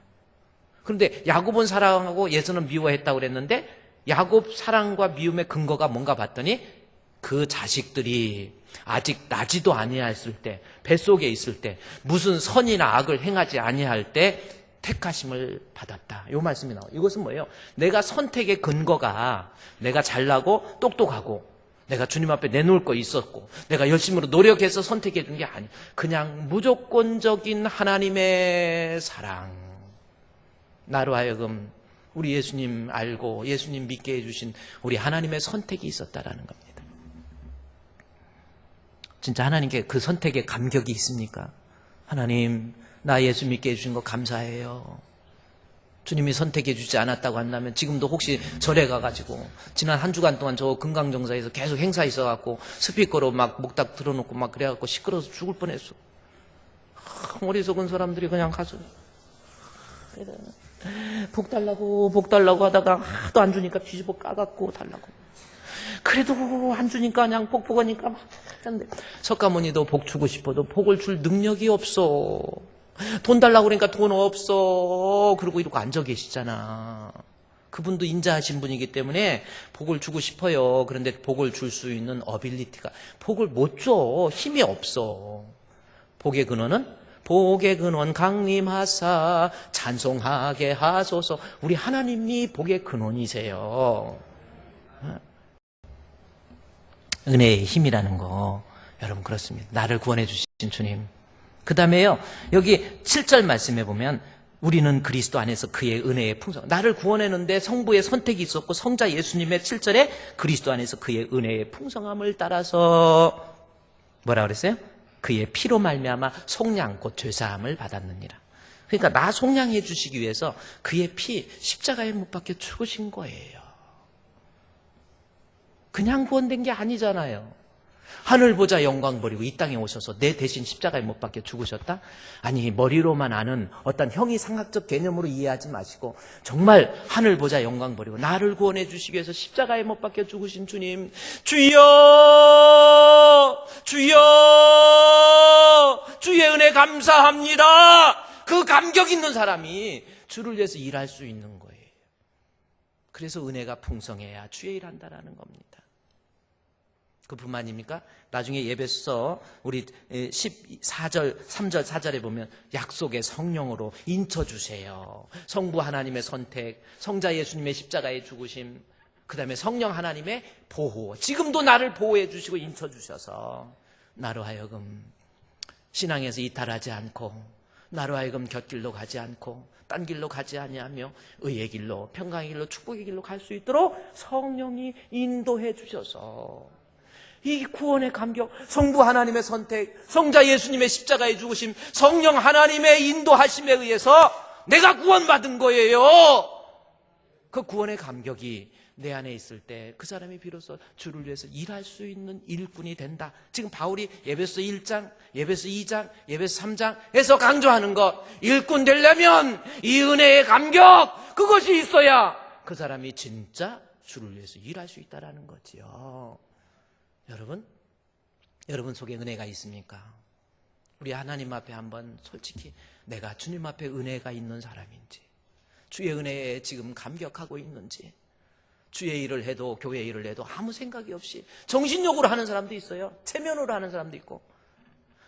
그런데 야곱은 사랑하고 예선은 미워했다고 그랬는데 야곱 사랑과 미움의 근거가 뭔가 봤더니 그 자식들이 아직 나지도 아니했을 때, 뱃속에 있을 때, 무슨 선이나 악을 행하지 아니할 때 택하심을 받았다. 이 말씀이 나와요. 이것은 뭐예요? 내가 선택의 근거가 내가 잘나고 똑똑하고 내가 주님 앞에 내놓을 거 있었고 내가 열심으로 노력해서 선택해 준 게 아니에요. 그냥 무조건적인 하나님의 사랑. 나로 하여금 우리 예수님 알고 예수님 믿게 해주신 우리 하나님의 선택이 있었다라는 겁니다. 진짜 하나님께 그 선택에 감격이 있습니까? 하나님, 나 예수 믿게 해주신 거 감사해요. 주님이 선택해 주지 않았다고 한다면 지금도 혹시 절에 가가지고 지난 한 주간 동안 저 금강정사에서 계속 행사 있어갖고 스피커로 막 목탁 들어놓고 막 그래갖고 시끄러워서 죽을 뻔했어. 어리석은 사람들이 그냥 가서 복 달라고 하다가 하도 안 주니까 뒤집어 까갖고 달라고. 그래도 안 주니까 그냥 복하니까 막 하는데 석가모니도 복 주고 싶어도 복을 줄 능력이 없어. 돈 달라고 그러니까 돈 없어. 그러고 이러고 앉아 계시잖아. 그분도 인자하신 분이기 때문에 복을 주고 싶어요. 그런데 복을 줄 수 있는 어빌리티가 복을 못 줘. 힘이 없어. 복의 근원 강림하사 찬송하게 하소서. 우리 하나님이 복의 근원이세요. 은혜의 힘이라는 거 여러분 그렇습니다. 나를 구원해 주신 주님. 그 다음에요, 여기 7절 말씀해 보면 우리는 그리스도 안에서 그의 은혜의 풍성. 나를 구원했는데 성부의 선택이 있었고 성자 예수님의 7절에 그리스도 안에서 그의 은혜의 풍성함을 따라서 뭐라 그랬어요? 그의 피로 말미암아 속량 곧 죄사함을 받았느니라. 그러니까 나 속량해 주시기 위해서 그의 피 십자가에 못 박혀 죽으신 거예요. 그냥 구원된 게 아니잖아요. 하늘 보자 영광 버리고 이 땅에 오셔서 내 대신 십자가에 못 박혀 죽으셨다? 아니, 머리로만 아는 어떤 형이상학적 개념으로 이해하지 마시고 정말 하늘 보자 영광 버리고 나를 구원해 주시기 위해서 십자가에 못 박혀 죽으신 주님, 주여 주여 주의 은혜 감사합니다. 그 감격 있는 사람이 주를 위해서 일할 수 있는 거예요. 그래서 은혜가 풍성해야 주의 일한다라는 겁니다. 그뿐만입니까? 나중에 예배서 우리 14절 3절 4절에 보면 약속의 성령으로 인쳐주세요. 성부 하나님의 선택, 성자 예수님의 십자가의 죽으심, 그 다음에 성령 하나님의 보호. 지금도 나를 보호해 주시고 인쳐주셔서 나로 하여금 신앙에서 이탈하지 않고 나로 하여금 곁길로 가지 않고 딴 길로 가지 아니하며 의의 길로 평강의 길로 축복의 길로 갈 수 있도록 성령이 인도해 주셔서 이 구원의 감격, 성부 하나님의 선택, 성자 예수님의 십자가의 죽으심, 성령 하나님의 인도하심에 의해서 내가 구원받은 거예요. 그 구원의 감격이 내 안에 있을 때 그 사람이 비로소 주를 위해서 일할 수 있는 일꾼이 된다. 지금 바울이 에베소 1장, 에베소 2장, 에베소 3장에서 강조하는 것, 일꾼 되려면 이 은혜의 감격, 그것이 있어야 그 사람이 진짜 주를 위해서 일할 수 있다는 거지요. 여러분 속에 은혜가 있습니까? 우리 하나님 앞에 한번 솔직히 내가 주님 앞에 은혜가 있는 사람인지, 주의 은혜에 지금 감격하고 있는지, 주의 일을 해도 교회 일을 해도 아무 생각이 없이 정신력으로 하는 사람도 있어요. 체면으로 하는 사람도 있고,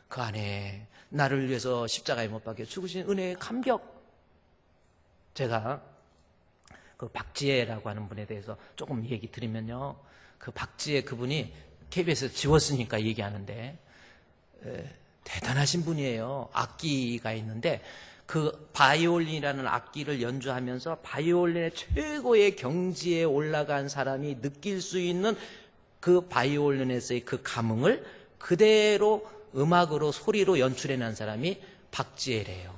그 안에 나를 위해서 십자가에 못 박혀 죽으신 은혜의 감격. 제가 그 박지혜라고 하는 분에 대해서 조금 얘기 드리면요, 그 박지혜 그분이 KBS에서 지웠으니까 얘기하는데 대단하신 분이에요. 악기가 있는데 그 바이올린이라는 악기를 연주하면서 바이올린의 최고의 경지에 올라간 사람이 느낄 수 있는 그 바이올린에서의 그 감흥을 그대로 음악으로 소리로 연출해낸 사람이 박지혜래요.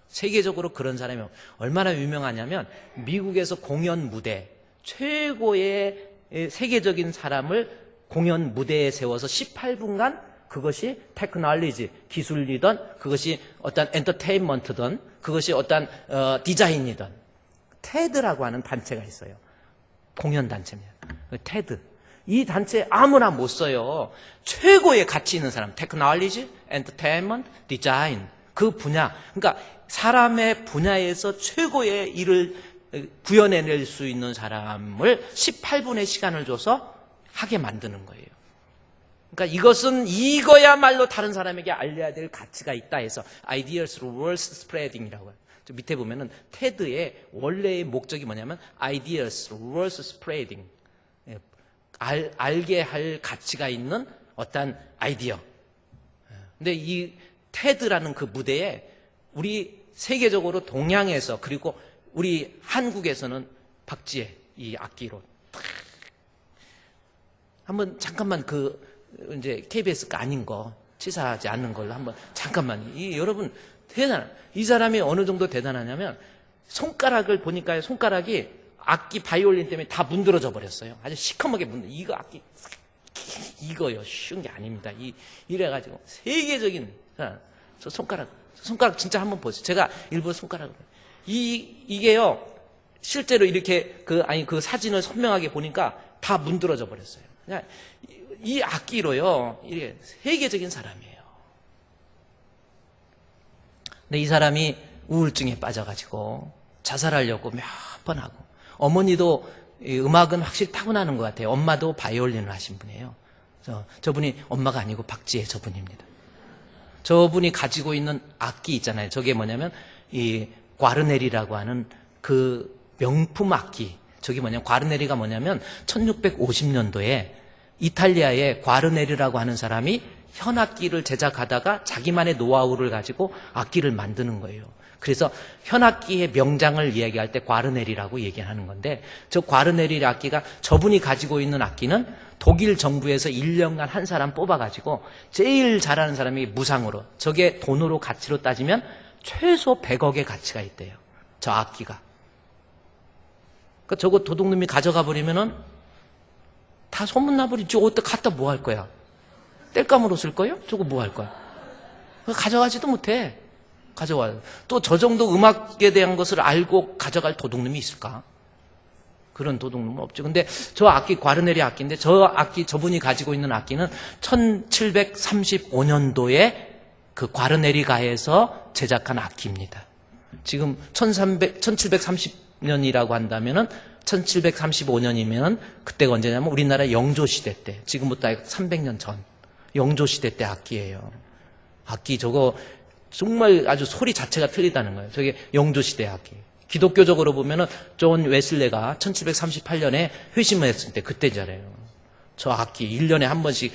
세계적으로 그런 사람이 얼마나 유명하냐면 미국에서 공연 무대, 최고의 세계적인 사람을 공연 무대에 세워서 18분간 그것이 테크놀로지, 기술이든 그것이 어떤 엔터테인먼트든 그것이 어떤 디자인이든, 테드라고 하는 단체가 있어요. 공연 단체입니다. 테드. 이 단체 아무나 못 써요. 최고의 가치 있는 사람, 테크놀로지, 엔터테인먼트, 디자인, 그 분야. 그러니까 사람의 분야에서 최고의 일을 구현해낼 수 있는 사람을 18분의 시간을 줘서 하게 만드는 거예요. 그러니까 이거야말로 다른 사람에게 알려야 될 가치가 있다 해서 Ideas Worth Spreading이라고 해요. 저 밑에 보면은 테드의 원래의 목적이 뭐냐면 Ideas Worth Spreading. 알게 할 가치가 있는 어떤 아이디어. 근데 이 테드라는 그 무대에 우리 세계적으로 동양에서 그리고 우리 한국에서는 박지혜 이 악기로 한번 잠깐만 이제 KBS가 아닌 거, 치사하지 않는 걸로 한번 잠깐만. 여러분 이 사람이 어느 정도 대단하냐면 손가락을 보니까요, 손가락이 악기 바이올린 때문에 다 문드러져 버렸어요. 아주 시커멓게 이거 악기 이거요, 쉬운 게 아닙니다. 이래가지고 세계적인 저 손가락 진짜 한번 보세요. 제가 일부러 손가락을 이게요 실제로 이렇게 그 사진을 선명하게 보니까 다 문드러져 버렸어요. 그냥 이 악기로요, 이게 세계적인 사람이에요. 근데 이 사람이 우울증에 빠져가지고 자살하려고 몇 번 하고, 어머니도 음악은 확실히 타고나는 것 같아요. 엄마도 바이올린을 하신 분이에요. 저분이 엄마가 아니고 박지혜 저분입니다. 저분이 가지고 있는 악기 있잖아요. 저게 뭐냐면 이 과르네리라고 하는 그 명품 악기. 저게 뭐냐면 과르네리가 뭐냐면 1650년도에 이탈리아의 과르네리라고 하는 사람이 현악기를 제작하다가 자기만의 노하우를 가지고 악기를 만드는 거예요. 그래서 현악기의 명장을 이야기할 때 과르네리라고 얘기하는 건데, 저 과르네리 악기가 저분이 가지고 있는 악기는 독일 정부에서 1년간 한 사람 뽑아가지고 제일 잘하는 사람이 무상으로, 저게 돈으로 가치로 따지면 최소 100억의 가치가 있대요. 저 악기가. 그러니까 저거 도둑놈이 가져가 버리면은 다 소문나버리지. 어디 갖다 뭐 할 거야? 땔감으로 쓸 거예요? 저거 뭐 할 거야? 가져가지도 못해. 가져와요. 또 저 정도 음악에 대한 것을 알고 가져갈 도둑놈이 있을까? 그런 도둑놈은 없죠. 근데 저 악기 과르네리 악기인데, 저 악기 저분이 가지고 있는 악기는 1735년도에 그 과르네리가에서 제작한 악기입니다. 지금 1730년이라고 한다면은 1735년이면 그때가 언제냐면 우리나라 영조시대 때, 지금부터 300년 전 영조시대 때 악기예요. 악기 저거 정말 아주 소리 자체가 틀리다는 거예요. 저게 영조시대 악기. 기독교적으로 보면은 존 웨슬레가 1738년에 회심을 했을 때 그때잖아요. 저 악기 1년에 한 번씩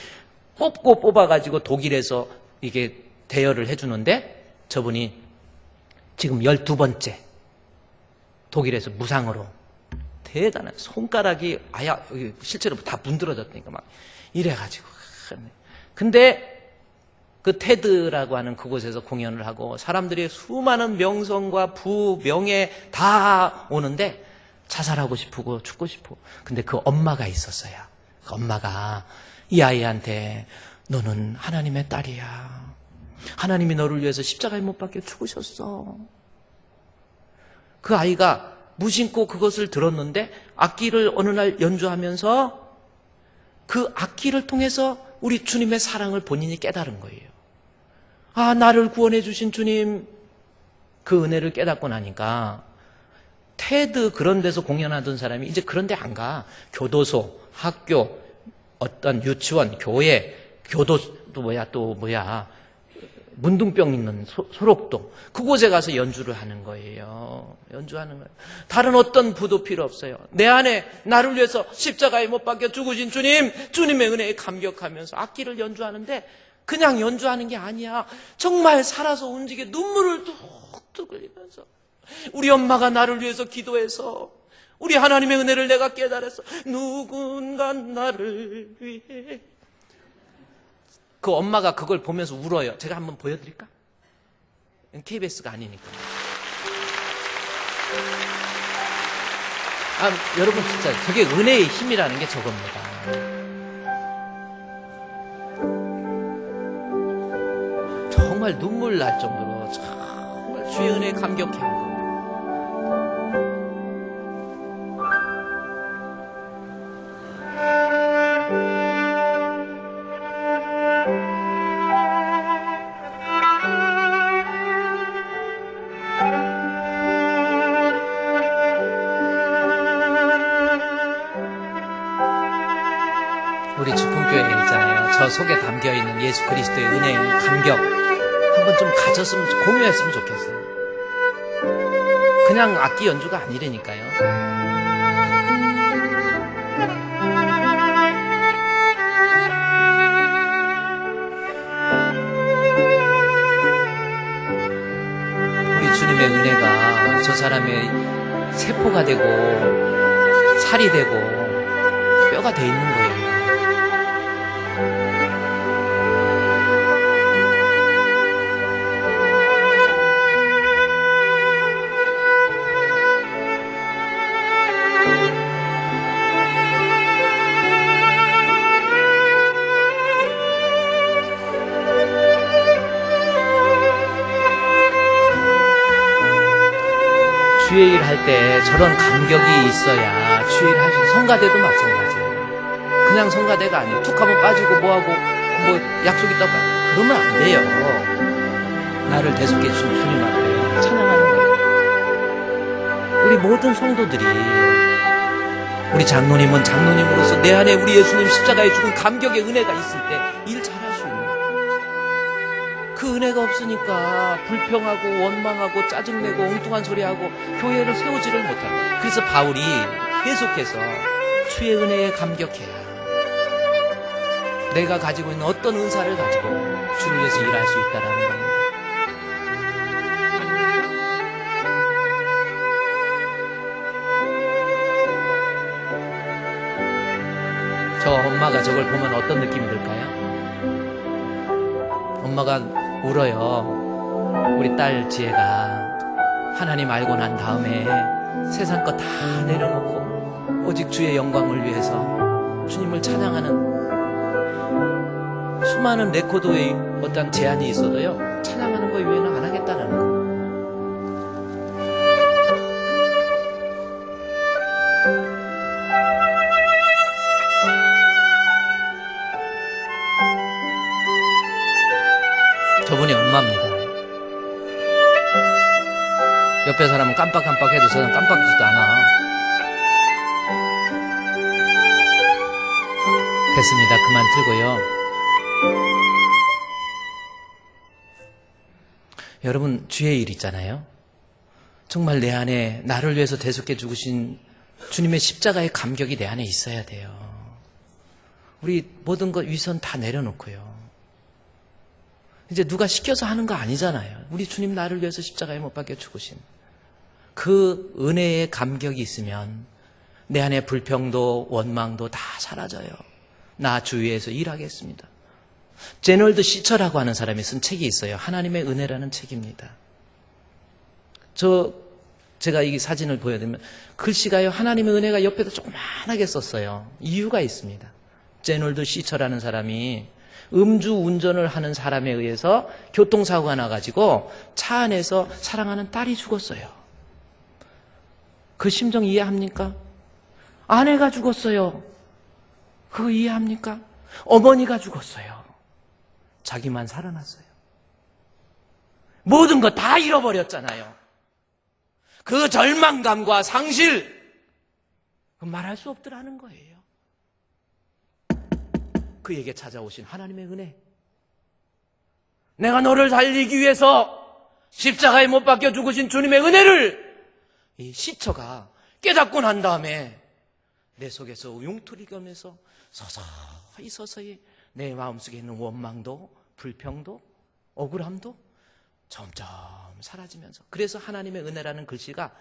뽑아가지고 독일에서 이게 대여를 해주는데, 저분이 지금 12번째 독일에서 무상으로 대단한 손가락이 아야 실제로 다 문드러졌다니까 막 이래가지고. 근데 그 테드라고 하는 그곳에서 공연을 하고 사람들이 수많은 명성과 부, 명예 다 오는데 자살하고 싶고 죽고 싶고. 근데 그 엄마가 있었어요. 그 엄마가 이 아이한테 너는 하나님의 딸이야. 하나님이 너를 위해서 십자가에 못 박혀 죽으셨어. 그 아이가 무심코 그것을 들었는데 악기를 어느 날 연주하면서 그 악기를 통해서 우리 주님의 사랑을 본인이 깨달은 거예요. 아, 나를 구원해 주신 주님. 그 은혜를 깨닫고 나니까 테드 그런 데서 공연하던 사람이 이제 그런 데 안 가. 교도소, 학교, 어떤 유치원, 교회, 교도 또 뭐야 문둥병 있는 소록동 그곳에 가서 연주를 하는 거예요. 연주하는 거예요. 다른 어떤 부도 필요 없어요. 내 안에 나를 위해서 십자가에 못 박혀 죽으신 주님, 주님의 은혜에 감격하면서 악기를 연주하는데 그냥 연주하는 게 아니야. 정말 살아서 움직여 눈물을 뚝뚝 흘리면서 우리 엄마가 나를 위해서 기도해서 우리 하나님의 은혜를 내가 깨달았어. 누군가 나를 위해. 그 엄마가 그걸 보면서 울어요. 제가 한번 보여드릴까? KBS가 아니니까. 여러분 진짜 저게 은혜의 힘이라는 게 저겁니다. 정말 눈물 날 정도로 정말 주의 은혜에 감격해. 우리 주품교회에 있잖아요. 저 속에 담겨있는 예수 그리스도의 은혜의 감격 한번 좀 가졌으면, 공유했으면 좋겠어요. 그냥 악기 연주가 아니라니까요. 우리 주님의 은혜가 저 사람의 세포가 되고 살이 되고 뼈가 돼 있는 거예요. 주의 일 할 때 저런 감격이 있어야 주의 일 하시고, 성가대도 마찬가지예요. 그냥 성가대가 아니에요. 툭 하면 빠지고 뭐하고 뭐 약속 있다고 그러면 안 돼요. 나를 대속해 주신 주님 앞에 찬양하는 거예요. 우리 모든 성도들이, 우리 장로님은 장로님으로서 내 안에 우리 예수님 십자가에 죽은 감격의 은혜가 있을 때 일 잘할 수 있는 거예요. 그 은혜가 없으니까 불평하고 원망하고 짜증내고 엉뚱한 소리하고 교회를 세우지를 못하고. 그래서 바울이 계속해서 주의 은혜에 감격해야 내가 가지고 있는 어떤 은사를 가지고 주를 위해서 일할 수 있다는 겁니다. 저 엄마가 저걸 보면 어떤 느낌이 들까요? 엄마가 울어요. 우리 딸 지혜가 하나님 알고 난 다음에 세상 거 다 내려놓고 오직 주의 영광을 위해서 주님을 찬양하는, 수많은 레코드의 어떤 제한이 있어도요, 찬양하는 거 이외에는 안 하겠다는 거. 저분이 엄마입니다. 옆에 사람은 깜빡깜빡해도 저는 깜빡지도 않아. 됐습니다. 그만 틀고요. 여러분, 주의 일 있잖아요. 정말 내 안에 나를 위해서 대속해 죽으신 주님의 십자가의 감격이 내 안에 있어야 돼요. 우리 모든 것 위선 다 내려놓고요. 이제 누가 시켜서 하는 거 아니잖아요. 우리 주님 나를 위해서 십자가에 못 박혀 죽으신 그 은혜의 감격이 있으면 내 안에 불평도 원망도 다 사라져요. 나 주위에서 일하겠습니다. 제널드 시처라고 하는 사람이 쓴 책이 있어요. 하나님의 은혜라는 책입니다. 제가 이 사진을 보여드리면 글씨가요, 하나님의 은혜가 옆에도 조그만하게 썼어요. 이유가 있습니다. 제널드 시처라는 사람이 음주 운전을 하는 사람에 의해서 교통사고가 나가지고 차 안에서 사랑하는 딸이 죽었어요. 그 심정 이해합니까? 아내가 죽었어요. 그거 이해합니까? 어머니가 죽었어요. 자기만 살아났어요. 모든 거 다 잃어버렸잖아요. 그 절망감과 상실, 말할 수 없더라는 거예요. 그에게 찾아오신 하나님의 은혜. 내가 너를 살리기 위해서 십자가에 못 박혀 죽으신 주님의 은혜를 이 시처가 깨닫고 난 다음에 내 속에서 웅투리면서 서서히 내 마음속에 있는 원망도 불평도 억울함도 점점 사라지면서, 그래서 하나님의 은혜라는 글씨가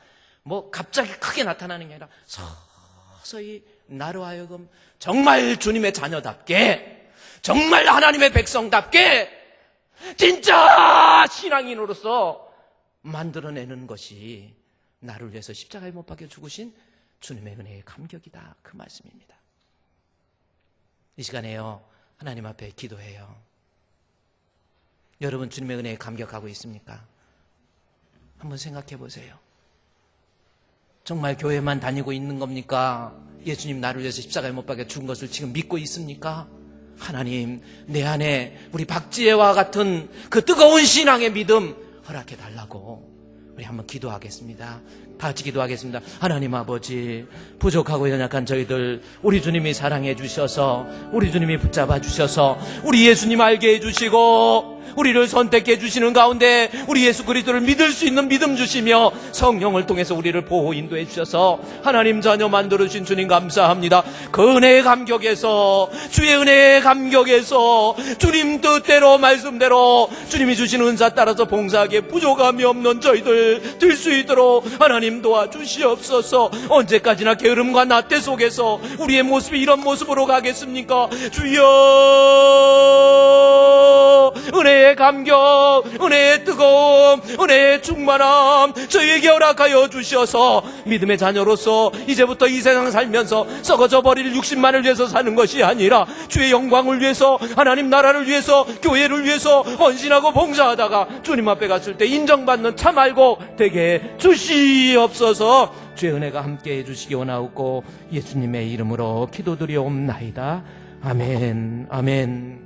뭐 갑자기 크게 나타나는 게 아니라 서서히 나로 하여금 정말 주님의 자녀답게, 정말 하나님의 백성답게 진짜 신앙인으로서 만들어내는 것이 나를 위해서 십자가에 못 박혀 죽으신 주님의 은혜의 감격이다, 그 말씀입니다. 이 시간에요, 하나님 앞에 기도해요. 여러분 주님의 은혜에 감격하고 있습니까? 한번 생각해 보세요. 정말 교회만 다니고 있는 겁니까? 예수님 나를 위해서 십자가에 못 박혀 죽은 것을 지금 믿고 있습니까? 하나님, 내 안에 우리 박지혜와 같은 그 뜨거운 신앙의 믿음 허락해 달라고 우리 한번 기도하겠습니다. 다 같이 기도하겠습니다. 하나님 아버지, 부족하고 연약한 저희들 우리 주님이 사랑해 주셔서, 우리 주님이 붙잡아 주셔서, 우리 예수님 알게 해주시고 우리를 선택해 주시는 가운데 우리 예수 그리스도를 믿을 수 있는 믿음 주시며 성령을 통해서 우리를 보호 인도해 주셔서 하나님 자녀 만들어주신 주님 감사합니다. 그 은혜의 감격에서, 주의 은혜의 감격에서 주님 뜻대로 말씀대로 주님이 주시는 은사 따라서 봉사하기에 부족함이 없는 저희들 될 수 있도록 하나님 도와주시옵소서. 언제까지나 게으름과 나태 속에서 우리의 모습이 이런 모습으로 가겠습니까? 주여, 은혜의 감격, 은혜의 뜨거움, 은혜의 충만함 저희에게 허락하여 주셔서 믿음의 자녀로서 이제부터 이 세상 살면서 썩어져 버릴 육신만을 위해서 사는 것이 아니라 주의 영광을 위해서, 하나님 나라를 위해서, 교회를 위해서 헌신하고 봉사하다가 주님 앞에 갔을 때 인정받는 참 알고 되게 해 주시옵소서. 주의 은혜가 함께 해주시기 원하옵고 예수님의 이름으로 기도드리옵나이다. 아멘, 아멘.